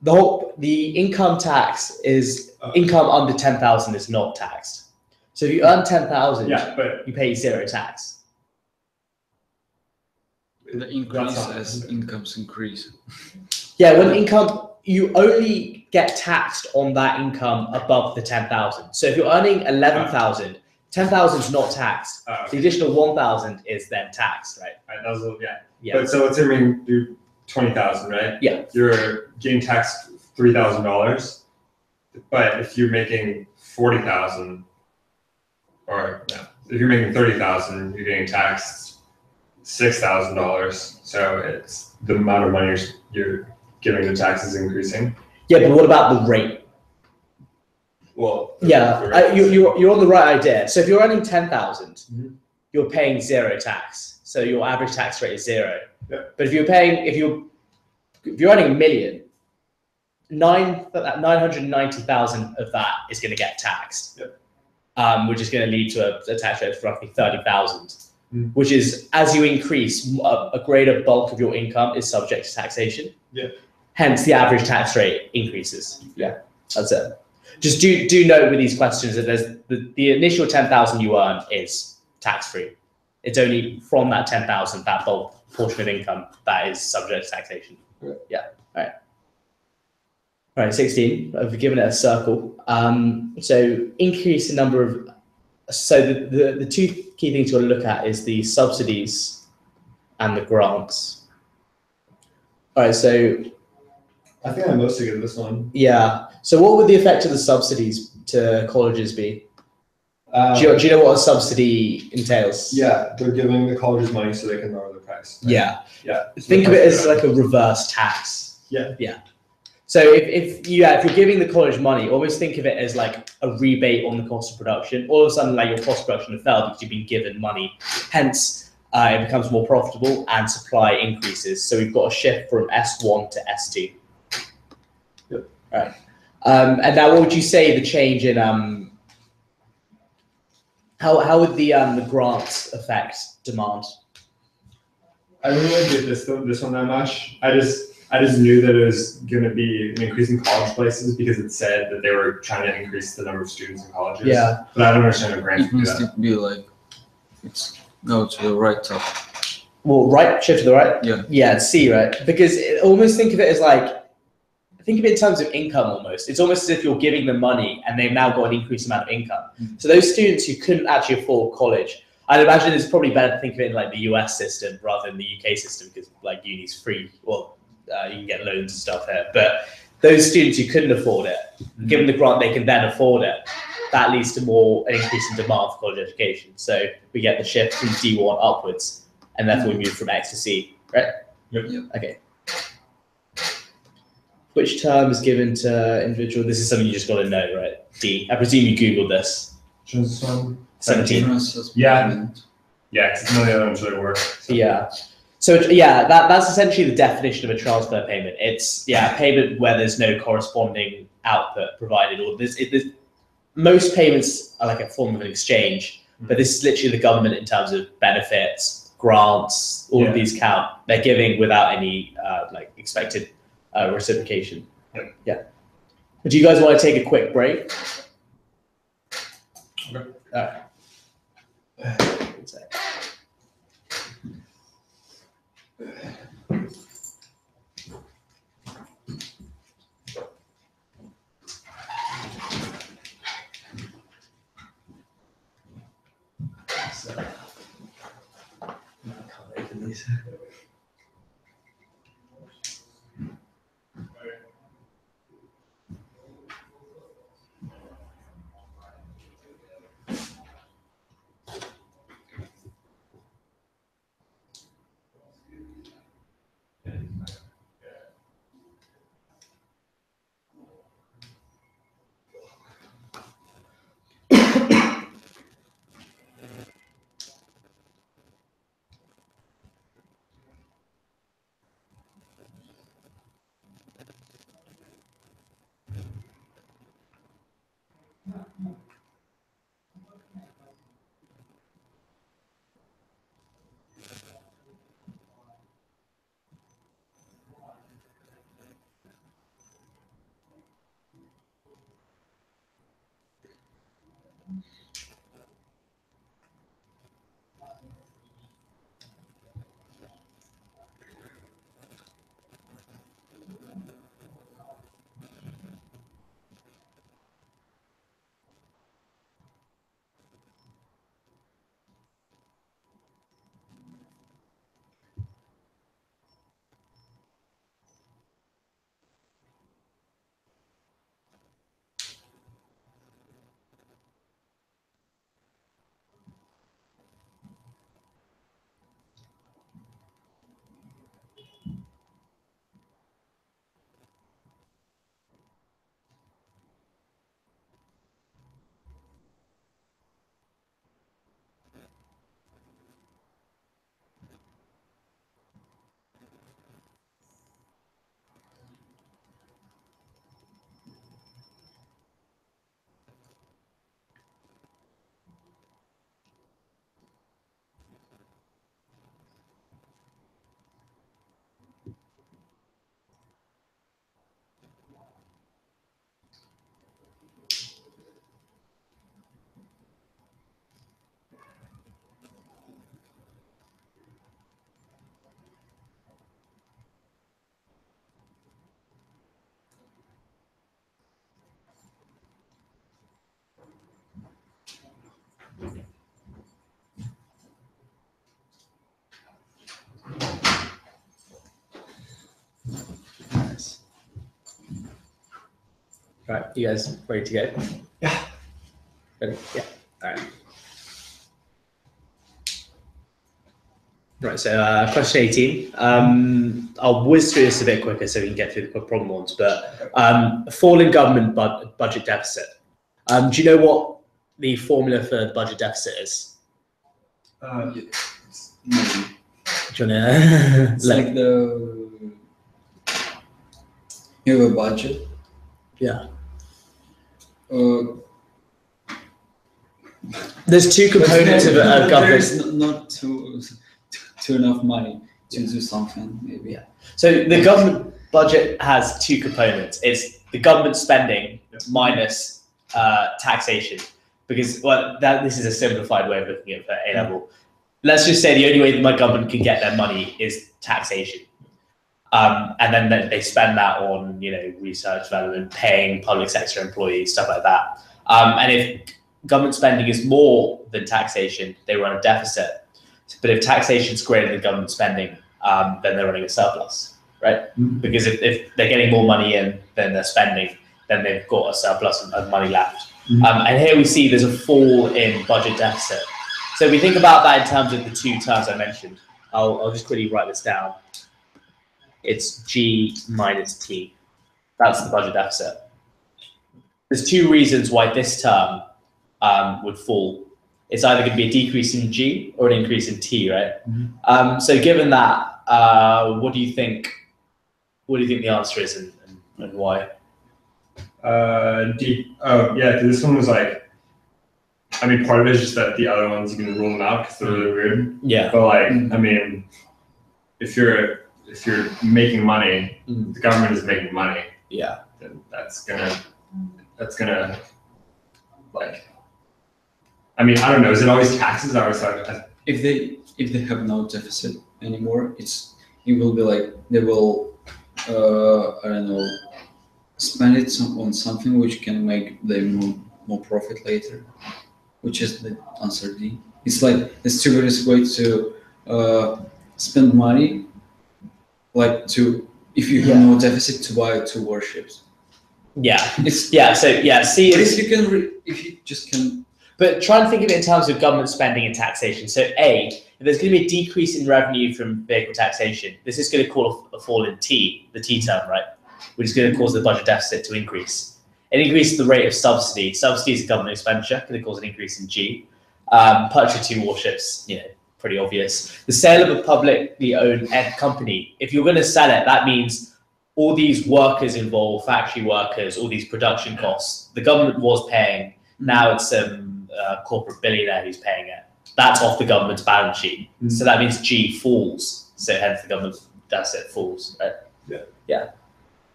the income tax is income under 10,000 is not taxed. So if you earn 10,000, you pay zero tax. The increase as incomes increase. Yeah, when income, you only get taxed on that income above the 10,000. So if you're earning 11,000, 10,000 is not taxed. The additional 1,000 is then taxed, right? Right, that was yeah. But so let's say we do 20,000, right? Yeah. You're getting taxed $3,000, but if you're making 40,000, or no, if you're making 30,000, you're getting taxed $6,000. So it's the amount of money you're giving the taxes increasing. Yeah, but what about the rate? Well, yeah, you're on the right idea. So if you're earning 10,000, you're paying zero tax. So your average tax rate is zero. Yeah. But if you're earning $1 million, 990,000 of that is going to get taxed. Yeah. Which is going to lead to a tax rate of roughly 30,000. Which is, as you increase, a greater bulk of your income is subject to taxation. Yeah. Hence, the average tax rate increases. Yeah, that's it. Just do note with these questions that there's the initial 10,000 you earn is tax-free. It's only from that 10,000, that bulk portion of income that is subject to taxation. Yeah. All right. All right. 16. I've given it a circle. So increase the number of. So the two key things you want to look at is the subsidies and the grants. All right, so I think I'm mostly good at this one. Yeah. So what would the effect of the subsidies to colleges be? Do you know what a subsidy entails? Yeah, they're giving the colleges money so they can lower the price. Right? Yeah. Yeah. Think of it as like a reverse tax. Yeah. Yeah. So if you're giving the college money, always think of it as like a rebate on the cost of production. All of a sudden, like your cost of production will fail because you've been given money. Hence, it becomes more profitable and supply increases. So we've got a shift from S1 to S2. Yep. Right. And now, what would you say the change in how would the grants affect demand? I don't really get this one that much. I just knew that it was going to be an increase in college places because it said that they were trying to increase the number of students in colleges. Yeah. But I don't understand how grants It do needs that. to be like, go to the right top. Well, right, shift to the right? Yeah. Yeah, it's C, right? Because almost think of it as like, think of it in terms of income almost. It's almost as if you're giving them money and they've now got an increased amount of income. So those students who couldn't actually afford college, I'd imagine it's probably better to think of it in like the US system rather than the UK system because like uni's free. Well, you can get loans and stuff here. But those students who couldn't afford it, given the grant, they can then afford it. That leads to an increase in demand for college education. So we get the shift from D1 upwards, and therefore we move from X to C, right? Yep. Okay. Which term is given to individual? This is something you just got to know, right? D. I presume you Googled this. 17. Yeah. Yeah, because none of the other ones really work. So. Yeah. So yeah, that's essentially the definition of a transfer payment. It's a payment where there's no corresponding output provided, or most payments are like a form of an exchange, but this is literally the government in terms of benefits, grants, all of these count. They're giving without any like expected reciprocation. Yep. Yeah. Do you guys want to take a quick break? Okay. All right. One sec. So, I can't open these. Nice. Right, you guys ready to go? Yeah. Ready? Yeah. All right. Right, so question 18. I'll whiz through this a bit quicker so we can get through the problem ones, but fall in government budget deficit. Do you know what the formula for the budget deficit is? No. Do you want to... It's like you have a budget. Yeah. There's two components of government. There's not too enough money to do something, maybe. Yeah. So the government budget has two components. It's the government spending minus taxation, because this is a simplified way of looking at it for A level. Let's just say the only way that my government can get their money is taxation, and then they spend that on research, development, paying public sector employees, stuff like that. And if government spending is more than taxation, they run a deficit. But if taxation is greater than government spending, then they're running a surplus, right? Because if they're getting more money in than they're spending, then they've got a surplus of money left. And here we see there's a fall in budget deficit. So if we think about that in terms of the two terms I mentioned, I'll just quickly write this down. It's G minus T. That's the budget deficit. There's two reasons why this term would fall. It's either going to be a decrease in G or an increase in T, right? So given that, what do you think the answer is and why? D. Oh, yeah, this one was like, I mean, part of it is just that the other ones, you can rule them out because they're really weird. Yeah. But like, I mean, if you're making money, the government is making money. Yeah. Then that's gonna like, I mean, I don't know. Is it always taxes? I was like, if they have no deficit anymore, it will be like they will I don't know, spend it on something which can make them more profit later, which is the answer D. It's like the stupidest way to spend money, like if you have no deficit, to buy 2 warships. Yeah. See, if you just can. But try and think of it in terms of government spending and taxation. So if there's going to be a decrease in revenue from vehicle taxation, this is going to cause a fall in T, the T term, right? Which is going to cause the budget deficit to increase. It increases the rate of subsidy. Subsidy is a government expenditure, going to cause an increase in G. Purchase 2 warships, pretty obvious. The sale of a publicly owned company, if you're going to sell it, that means all these workers involved, factory workers, all these production costs, the government was paying. Now it's some corporate billionaire who's paying it. That's off the government's balance sheet. So that means G falls. So hence the government deficit falls, right? Yeah.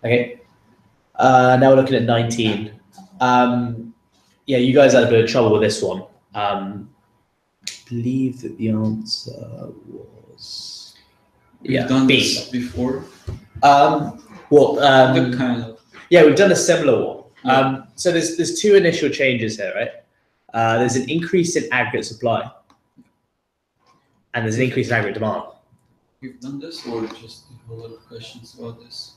Okay. Now we're looking at 19. You guys had a bit of trouble with this one. I believe that the answer was We've done B. this before. We've done a similar one. So there's 2 initial changes here, right? There's an increase in aggregate supply, and there's an increase in aggregate demand. We've done this, or just a lot of questions about this?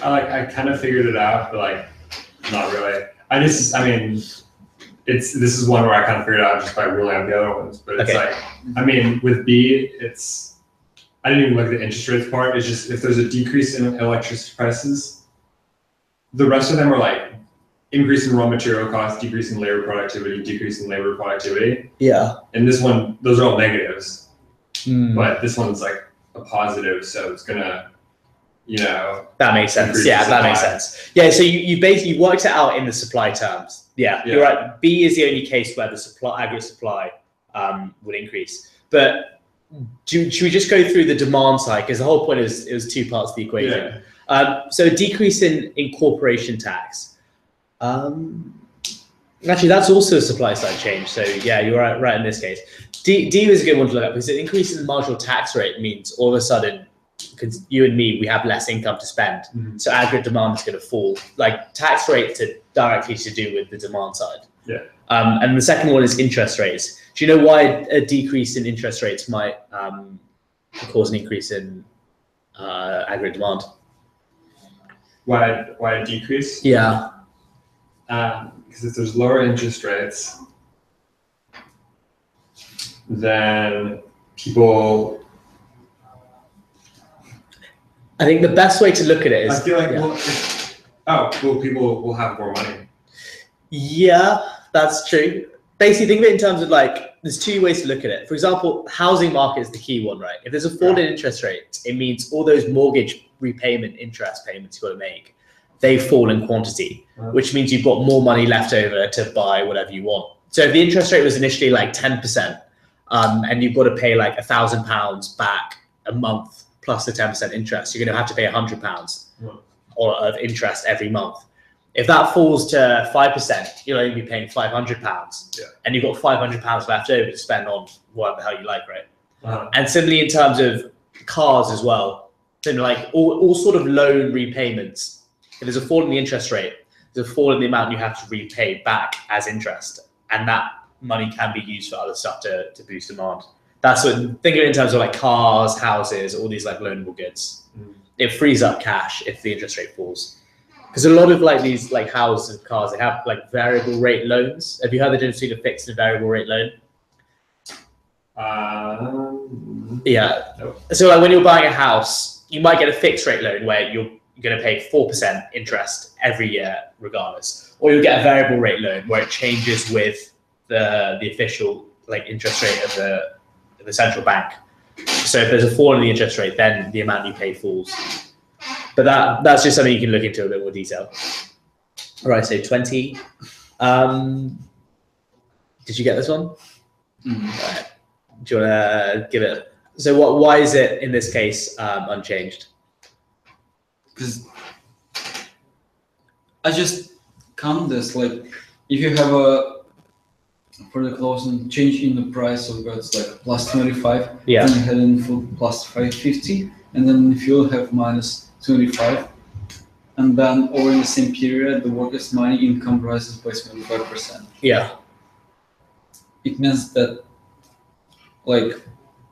I kind of figured it out, but like, not really. This is one where I kind of figured it out just by ruling out the other ones. But it's like, I mean, with B, I didn't even look at the interest rates part. It's just if there's a decrease in electricity prices, the rest of them are like increase in raw material costs, decrease in labor productivity, decrease in labor productivity. Yeah. And this one, those are all negatives. But this one's like a positive, so it's gonna, that makes sense. Yeah, that makes sense. Yeah, so you basically worked it out in the supply terms. Yeah, you're right. B is the only case where the aggregate supply would increase. But should we just go through the demand side? Because the whole point is it was 2 parts of the equation. So a decrease in corporation tax. Actually, that's also a supply side change. So yeah, you're right in this case. D was a good one to look at because an increase in the marginal tax rate means all of a sudden, because you and me, we have less income to spend. So aggregate demand is going to fall. Like tax rates are directly to do with the demand side. Yeah. And the second one is interest rates. Do you know why a decrease in interest rates might cause an increase in aggregate demand? Why a decrease? Yeah. Because if there's lower interest rates, then people I think the best way to look at it is. I feel like people will have more money. Yeah, that's true. Basically, think of it in terms of like, there's two ways to look at it. For example, housing market is the key one, right? If there's a fall in interest rates, it means all those mortgage repayment interest payments you've got to make, they fall in quantity, which means you've got more money left over to buy whatever you want. So if the interest rate was initially like 10%, and you've got to pay like £1,000 back a month plus the 10% interest, you're going to have to pay £100 of interest every month. If that falls to 5%, you'll only be paying £500, and you've got £500 left over to spend on whatever the hell you like, right? And similarly, in terms of cars as well, so like all sort of loan repayments, if there's a fall in the interest rate, there's a fall in the amount you have to repay back as interest, and that money can be used for other stuff to boost demand. That's what, think of it in terms of like cars, houses, all these like loanable goods. It frees up cash if the interest rate falls. Because a lot of like these like houses and cars, they have like variable rate loans. Have you heard the difference between a fixed and variable rate loan? Yeah. No. So like when you're buying a house, you might get a fixed rate loan where you're going to pay 4% interest every year regardless, or you'll get a variable rate loan where it changes with the official like interest rate of the central bank. So if there's a fall in the interest rate, then the amount you pay falls. But that's just something you can look into a bit more detail. All right, so 20. Did you get this one? All right. Do you want to give it? So why is it in this case unchanged? Because I just count this like if you have a for the closing change in the price of goods like plus 25, then you had in full plus 550, and then if you have minus 25, and then over the same period the workers' money income rises by 25%. Yeah. It means that like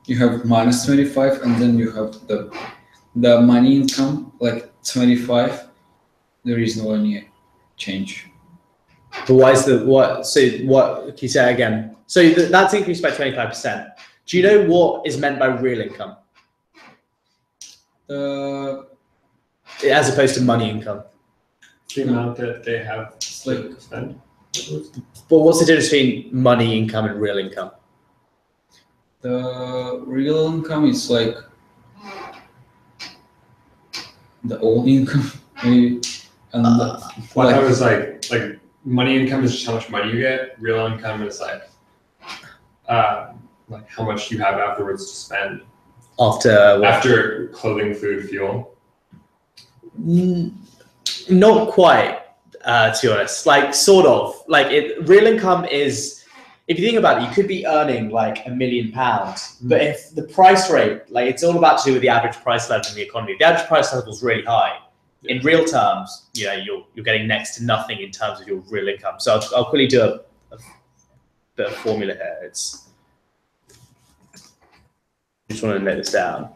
you have minus 25, and then you have the money income like 25. There is no any change. But why is what can you say again? So that's increased by 25%. Do you know what is meant by real income? As opposed to money income. The amount that they have to spend. But what's the difference between money income and real income? The real income is like the old income, maybe. And what I was like money income is just how much money you get. Real income is like how much you have afterwards to spend. After clothing, food, fuel. Not quite, to be honest. Like sort of. Like real income is, if you think about it, you could be earning like £1 million, but if the price rate, like it's all about to do with the average price level in the economy. If the average price level is really high, in real terms, you know, you're getting next to nothing in terms of your real income. So I'll quickly do a bit of formula here. I just want to note this down.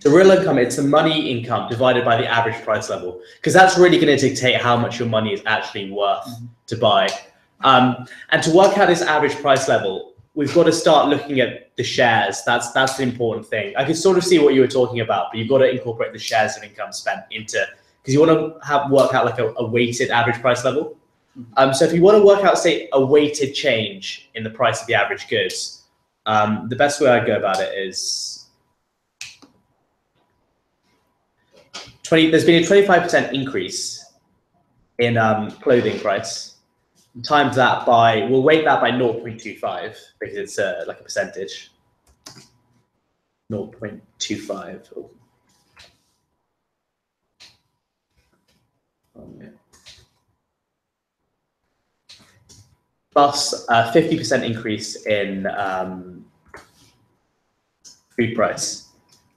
The real income, it's the money income divided by the average price level, because that's really going to dictate how much your money is actually worth to buy. And to work out this average price level, we've got to start looking at the shares. That's the important thing. I can sort of see what you were talking about, but you've got to incorporate the shares of income spent into, because you want to work out like a weighted average price level. So if you want to work out, say, a weighted change in the price of the average goods, the best way I'd go about it is there's been a 25% increase in clothing price. Times that by, we'll weight that by 0.25 because it's like a percentage. 0.25. Plus a 50% increase in food price.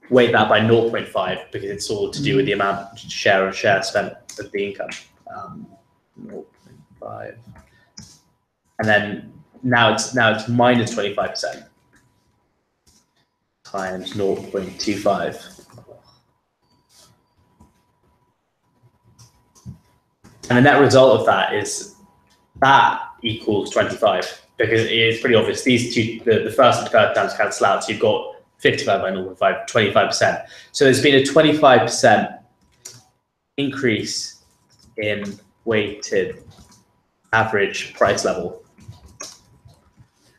Weight that by 0.5 because it's all to do with the amount share spent of the income. 0.5, and then now it's minus 25% times 0.25. And the net result of that is that equals 25, because it is pretty obvious. These two, the first and third terms cancel out, so you've got 55 by 0.5, 25%. So there's been a 25% increase in weighted average price level.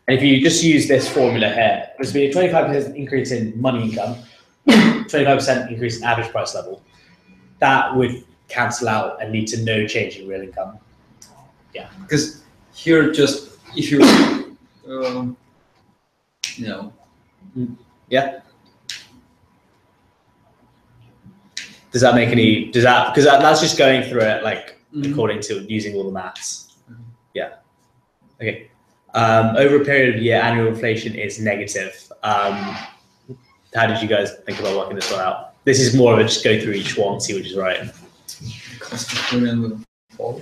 And if you just use this formula here, there's been a 25% increase in money income, 25% increase in average price level. That would cancel out and lead to no change in real income. Yeah. Because here, just if you, Yeah. Does that make any? Does that, because that's just going through it like according to using all the maths. Yeah. Okay. Over a period of a year, annual inflation is negative. How did you guys think about working this one out? This is more of a just go through each one, see which is right. Cost of living will fall.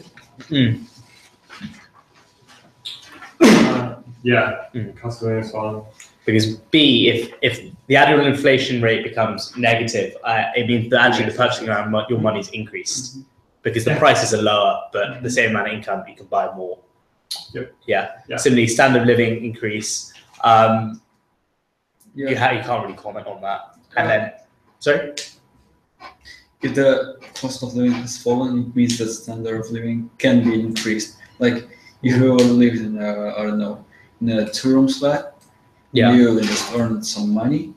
Cost of living is falling. Because B, if the annual inflation rate becomes negative, it means that actually the purchasing around your money's increased because the prices are lower, but the same amount of income you can buy more. Yep. Yeah. Similarly, standard of living increase. You can't really comment on that. And then, sorry. If the cost of living has fallen, it means that standard of living can be increased. Like if you live in I don't know, in a 2-room flat, you just earn some money,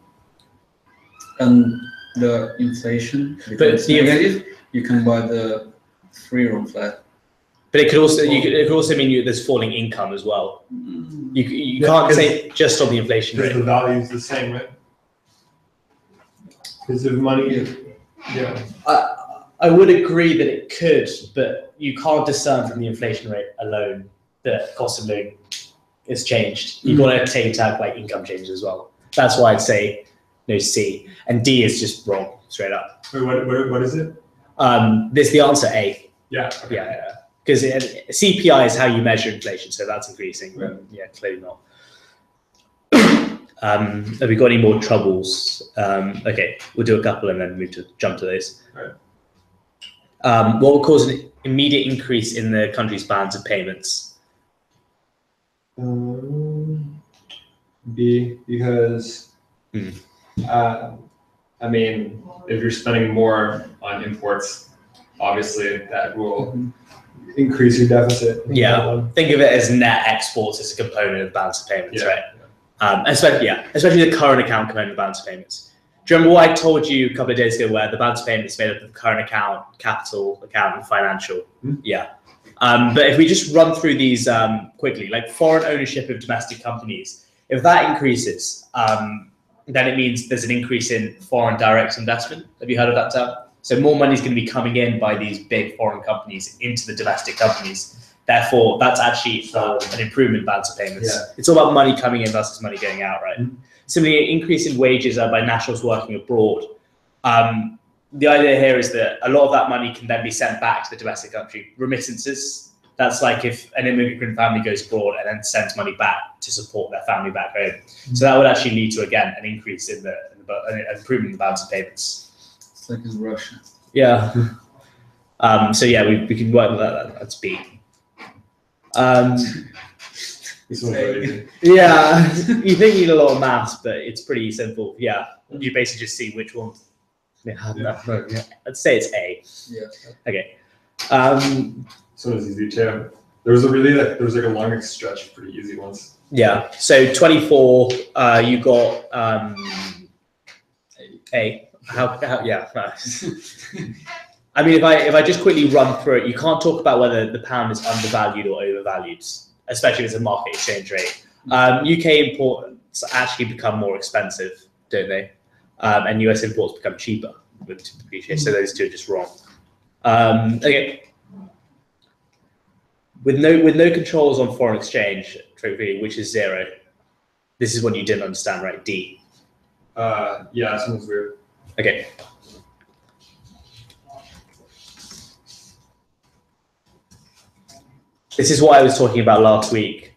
and the inflation becomes negative. You can buy the 3-room flat. But it could also mean there's falling income as well. You can't say just on the inflation rate. Because the value is the same, right? Because of money. I would agree that it could, but you can't discern from the inflation rate alone that cost of living is changed. You've got to take into account like income changes as well. That's why I'd say no C, and D is just wrong straight up. Wait, what is it? This the answer A. Yeah. Okay. Yeah. Because CPI is how you measure inflation, so that's increasing. Right. Yeah, clearly not. Have we got any more troubles? Okay, we'll do a couple and then jump to those. Right. What will cause an immediate increase in the country's balance of payments? B, because I mean, if you're spending more on imports, obviously that will increase your deficit. Yeah, think of it as net exports as a component of balance of payments, right? Especially the current account component of balance of payments. Do you remember what I told you a couple of days ago where the balance of payments is made up of current account, capital account, and financial? Yeah. But if we just run through these quickly, like foreign ownership of domestic companies, if that increases, then it means there's an increase in foreign direct investment. Have you heard of that term? So more money is going to be coming in by these big foreign companies into the domestic companies. Therefore, that's actually an improvement in balance of payments. Yeah. It's all about money coming in versus money going out, right? Similarly, an increase in wages by nationals working abroad. The idea here is that a lot of that money can then be sent back to the domestic country. Remittances, that's like if an immigrant family goes abroad and then sends money back to support their family back home. So that would actually lead to, again, an increase in an improvement in the balance of payments. It's like in Russia. Yeah. So yeah, we can work with that. That's B. Yeah, you think you need a lot of maths, but it's pretty simple. Yeah, you basically just see which one. I'd say it's A. Yeah. Okay. So it's easy too. There was like a long stretch of pretty easy ones. Yeah. So 24. You got A. How? Yeah. I mean, if I just quickly run through it, you can't talk about whether the pound is undervalued or overvalued, especially if it's a market exchange rate. UK imports actually become more expensive, don't they? And US imports become cheaper with depreciation. So those two are just wrong. Okay. With no controls on foreign exchange, which is 0. This is one you didn't understand, right? D. Yeah, sounds weird. Okay. This is what I was talking about last week,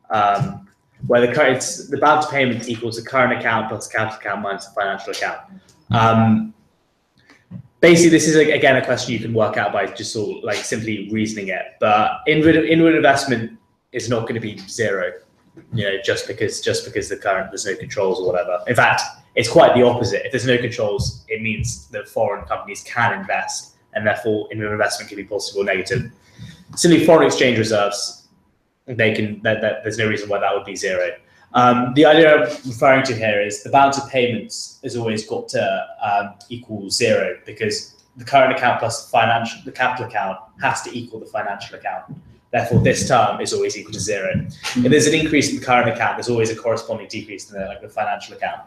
where the balance of payments equals the current account plus capital account minus the financial account. Basically, this is again a question you can work out by just sort of like simply reasoning it. But inward investment is not going to be zero, just because there's no controls or whatever. In fact, it's quite the opposite. If there's no controls, it means that foreign companies can invest, and therefore inward investment can be positive or negative. Simply foreign exchange reserves, there's no reason why that would be zero. The idea I'm referring to here is the balance of payments has always got to equal zero, because the current account plus the capital account has to equal the financial account. Therefore, this term is always equal to zero. If there's an increase in the current account, there's always a corresponding decrease in the financial account.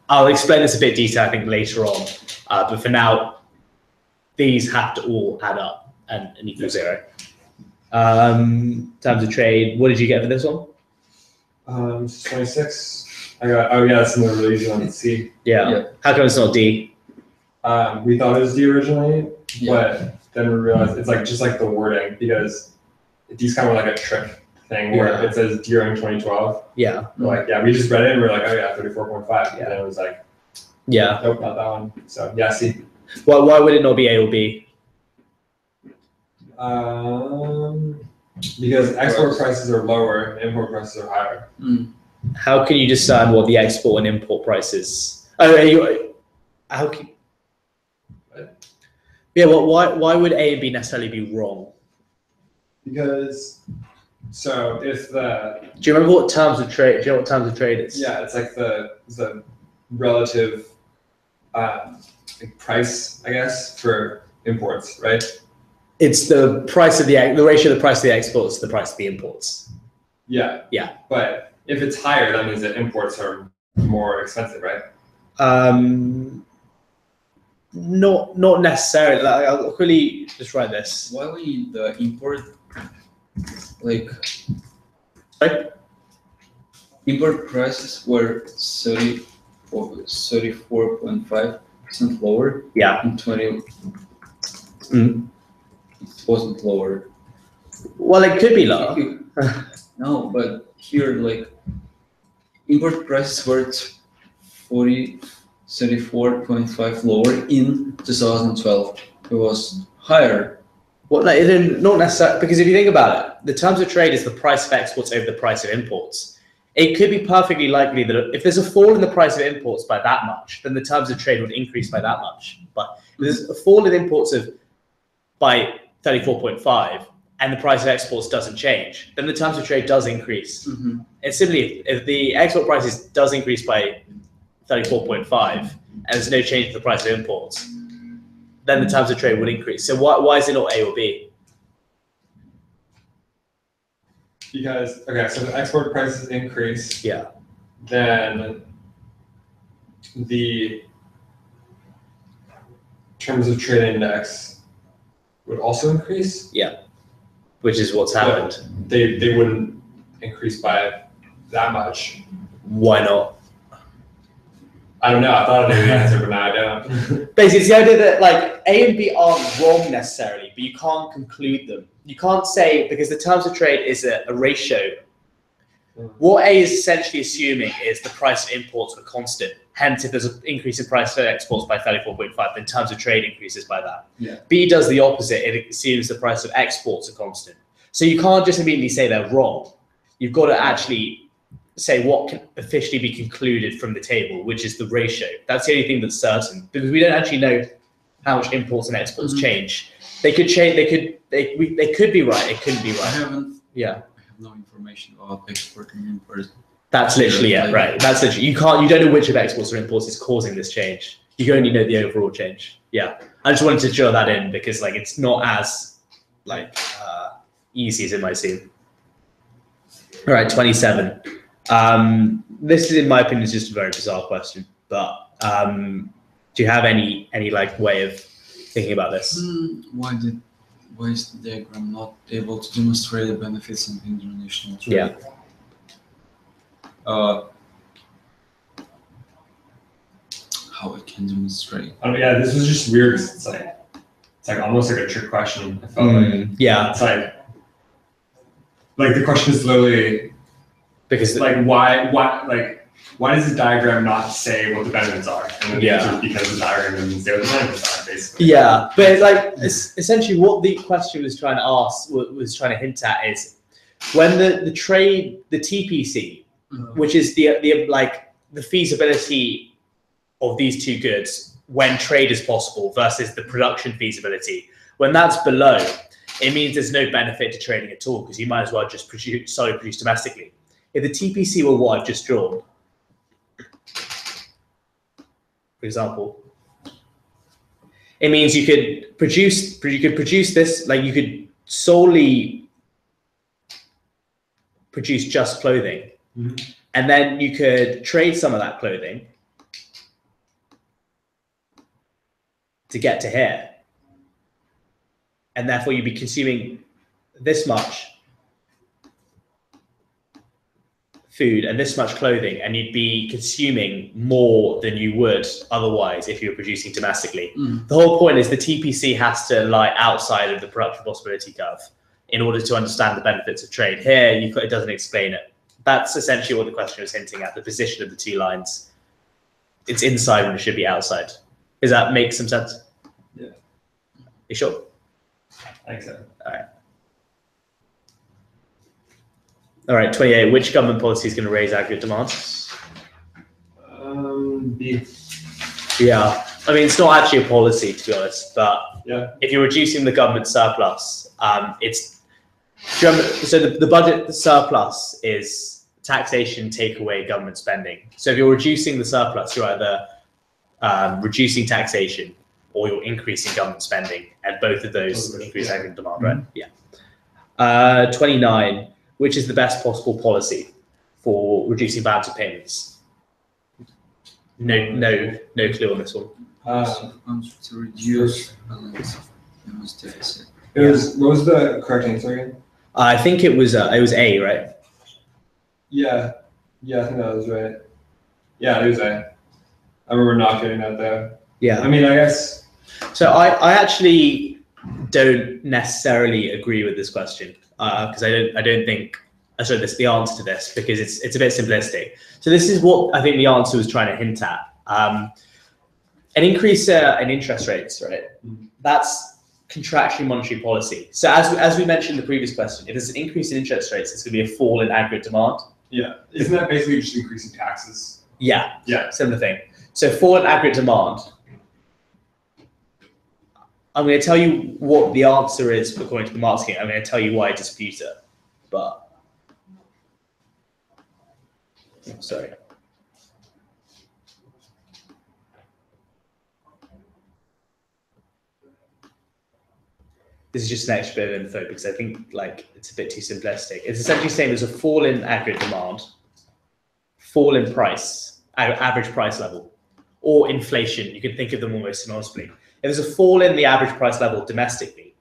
I'll explain this a bit detail, I think, later on. But for now, these have to all add up and equal zero. Terms of trade, what did you get for this one? 26. I got, oh yeah, that's in the release on C. Yeah. How come it's not D? We thought it was D originally, but then we realized it's like just like the wording, because D's kind of like a trick thing where it says during 2012. Yeah. We're like, we just read it and we're like, oh yeah, 34.5. And then it was like, nope, not that one. So yeah, C. Why would it not be A or B? Because export prices are lower, import prices are higher. How can you discern what the export and import prices? How can? Yeah, well, why would A and B necessarily be wrong? Because, so if the... Do you remember what terms of trade? Do you know what terms of trade is? Yeah, it's like the relative price, I guess, for imports, right? It's the price of the ratio of the price of the exports to the price of the imports. Yeah. Yeah. But if it's higher, that means that imports are more expensive, right? Not necessarily. I'll quickly just write this. Why we the import, like, import prices were 34.5% lower. Yeah. In 20. It wasn't lower. Well, it could be lower. No, but here, like, import prices were 34.5 lower in 2012. It was higher. Well, not necessarily, because if you think about it, the terms of trade is the price of exports over the price of imports. It could be perfectly likely that if there's a fall in the price of imports by that much, then the terms of trade would increase by that much. But if there's a fall in imports by 34.5 and the price of exports doesn't change, then the terms of trade does increase. And simply, if the export prices does increase by 34.5 and there's no change to the price of imports, then the terms of trade would increase. So why is it not A or B? Because, okay, so the export prices increase. Yeah. Then the terms of trade index would also increase. Yeah. Which is what's happened. They wouldn't increase by that much. Why not? I don't know. I thought I knew the answer, but now I don't. Basically, it's the idea that like A and B aren't wrong necessarily, but you can't conclude them. You can't say, because the terms of trade is a ratio. What A is essentially assuming is the price of imports are constant. Hence, if there's an increase in price of exports by 34.5, then terms of trade increases by that. Yeah. B does the opposite. It assumes the price of exports are constant. So you can't just immediately say they're wrong. You've got to actually say what can officially be concluded from the table, which is the ratio. That's the only thing that's certain, because we don't actually know how much imports and exports change. They could change. They could be right. It couldn't be right. I have no information about export and import. That's literally it, right? That's literally you don't know which of exports or imports is causing this change. You can only know the overall change. Yeah, I just wanted to draw that in because like it's not as like easy as it might seem. All right, 27. This is, in my opinion, is just a very bizarre question. But do you have any like way of thinking about this? Why is the diagram not able to demonstrate the benefits of international trade? Yeah. How it can demonstrate? Oh yeah, this was just weird. It's like almost like a trick question. I felt like yeah. It's like the question is literally because like why like why does the diagram not say what the benefits are? And then the Yeah. answer is because the diagram doesn't say what the benefits are, basically. Yeah, but like essentially what the question was trying to ask, was trying to hint at is when the TPC, which is the like the feasibility of these two goods when trade is possible versus the production feasibility, when that's below, it means there's no benefit to trading at all because you might as well just produce domestically. If the TPC were what I've just drawn, for example, it means you could produce this, like you could solely produce just clothing, and then you could trade some of that clothing to get to here, and therefore you'd be consuming this much food and this much clothing, and you'd be consuming more than you would otherwise if you were producing domestically. The whole point is the TPC has to lie outside of the production possibility curve in order to understand the benefits of trade. Here, it doesn't explain it. That's essentially what the question was hinting at, the position of the two lines. It's inside when it should be outside. Does that make some sense? Yeah. You sure? I think so. All right. All right, 28. Which government policy is going to raise aggregate demand? B. Yeah. I mean, it's not actually a policy, to be honest, but yeah, if you're reducing the government surplus, so the budget surplus is taxation take away government spending. So if you're reducing the surplus, you're either reducing taxation or you're increasing government spending, and both of those increase aggregate demand, right? Yeah. 29. Which is the best possible policy for reducing balance of payments? No clue on this one. To reduce balance of payments deficit. What was the correct answer again? I think it was A, right? Yeah, I think that was right. Yeah, it was A. I remember not getting that though. Yeah. I mean, I guess. So I actually don't necessarily agree with this question because I don't think this the answer to this, because it's a bit simplistic. So this is what I think the answer was trying to hint at. An increase in interest rates, right? That's contractionary monetary policy. So as we mentioned in the previous question, if there's an increase in interest rates, it's going to be a fall in aggregate demand. Yeah, isn't that basically just increasing taxes? Yeah, yeah, similar thing. So fall in aggregate demand. I'm going to tell you what the answer is according to the market scheme. I'm going to tell you why I dispute it, but sorry. This is just an extra bit of info because I think it's a bit too simplistic. It's essentially saying there's a fall in aggregate demand, fall in price, average price level, or inflation. You can think of them almost synonymously. If there's a fall in the average price level domestically,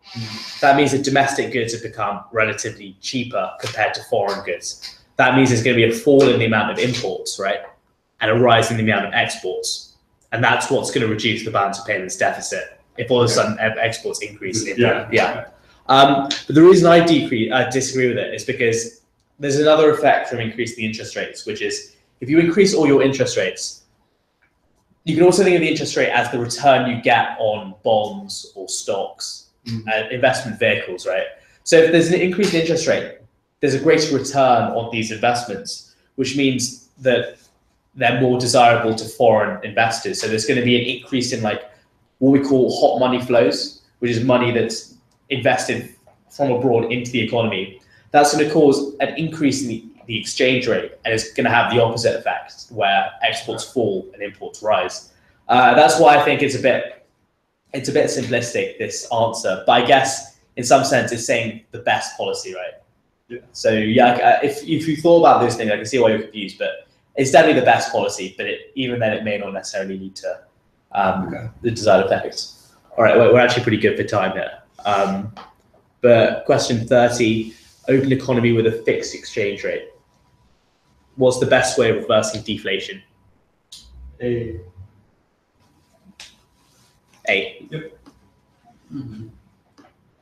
that means that domestic goods have become relatively cheaper compared to foreign goods. That means there's going to be a fall in the amount of imports, right? And a rise in the amount of exports. And that's what's going to reduce the balance of payments deficit if all of a sudden exports increase. But the reason I disagree with it is because there's another effect from increasing the interest rates, which is if you increase all your interest rates, you can also think of the interest rate as the return you get on bonds or stocks, investment vehicles, right? So if there's an increase in interest rate, there's a greater return on these investments, which means that they're more desirable to foreign investors. So there's going to be an increase in what we call hot money flows, which is money that's invested from abroad into the economy. That's going to cause an increase in the exchange rate, and it's going to have the opposite effect where exports fall and imports rise. That's why I think it's a bit simplistic, this answer, but I guess in some sense it's saying the best policy, right? Yeah. So if you thought about those things, I can see why you're confused, but it's definitely the best policy, but even then it may not necessarily lead to the desired effects. All right, we're actually pretty good for time here. But question 30, open economy with a fixed exchange rate. What's the best way of reversing deflation? A. Yep.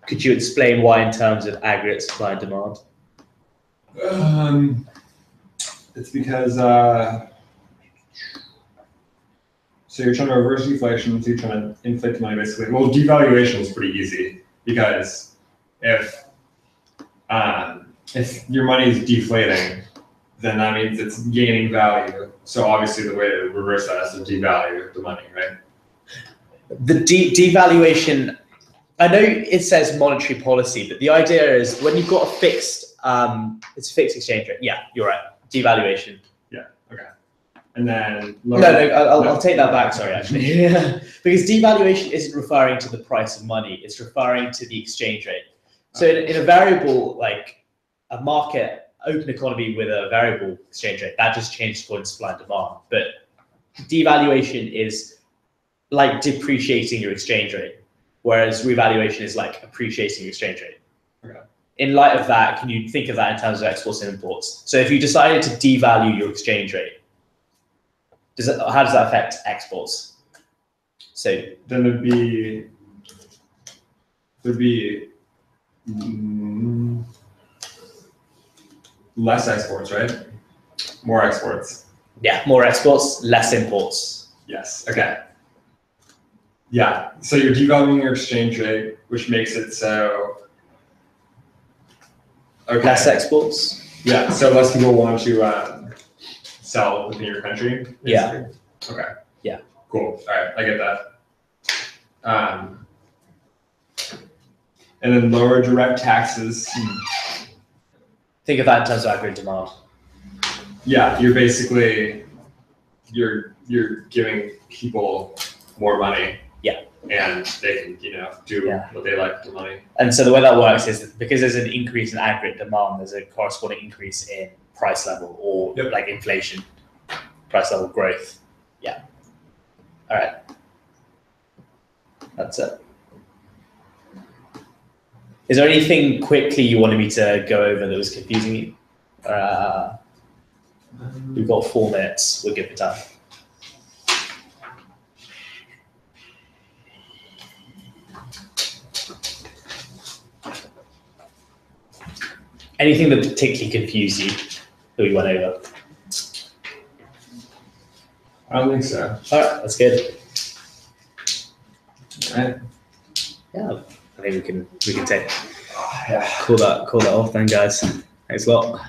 Could you explain why in terms of aggregate supply and demand? It's because So you're trying to reverse deflation, so you're trying to inflate the money basically. Well, devaluation is pretty easy because if your money is deflating, then that means it's gaining value. So obviously the way to reverse that is to devalue the money, right? The devaluation, I know it says monetary policy, but the idea is when you've got a fixed, it's a fixed exchange rate. Yeah, you're right. Devaluation. Yeah, okay. And then I'll take that back. Sorry, actually, because devaluation isn't referring to the price of money; it's referring to the exchange rate. So in a variable, like a market, open economy with a variable exchange rate, that just changes according to supply and demand. But devaluation is like depreciating your exchange rate, whereas revaluation is like appreciating your exchange rate. Okay. In light of that, can you think of that in terms of exports and imports? So if you decided to devalue your exchange rate, how does that affect exports? So then there'd be less exports, right? More exports. Yeah, more exports, less imports. Yes. Okay. Yeah. So you're devaluing your exchange rate, which makes it so. Okay. Less exports. Yeah. So less people want to sell within your country. Basically. Yeah. Okay. Yeah. Cool. All right. I get that. And then lower direct taxes. Think of that in terms of aggregate demand. Yeah, you're basically you're giving people more money. Yeah. And they can, do what they like with the money. And so the way that works is that because there's an increase in aggregate demand, there's a corresponding increase in price level or like inflation, price level growth. Yeah. All right. That's it. Is there anything quickly you wanted me to go over that was confusing you? We've got 4 minutes. We're good for time. Anything that particularly confused you that we went over? I don't think so. All right, that's good. All right. Yeah, I think we can take call that off then, guys. Thanks a lot.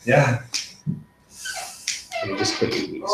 Yeah. Let me just quickly use.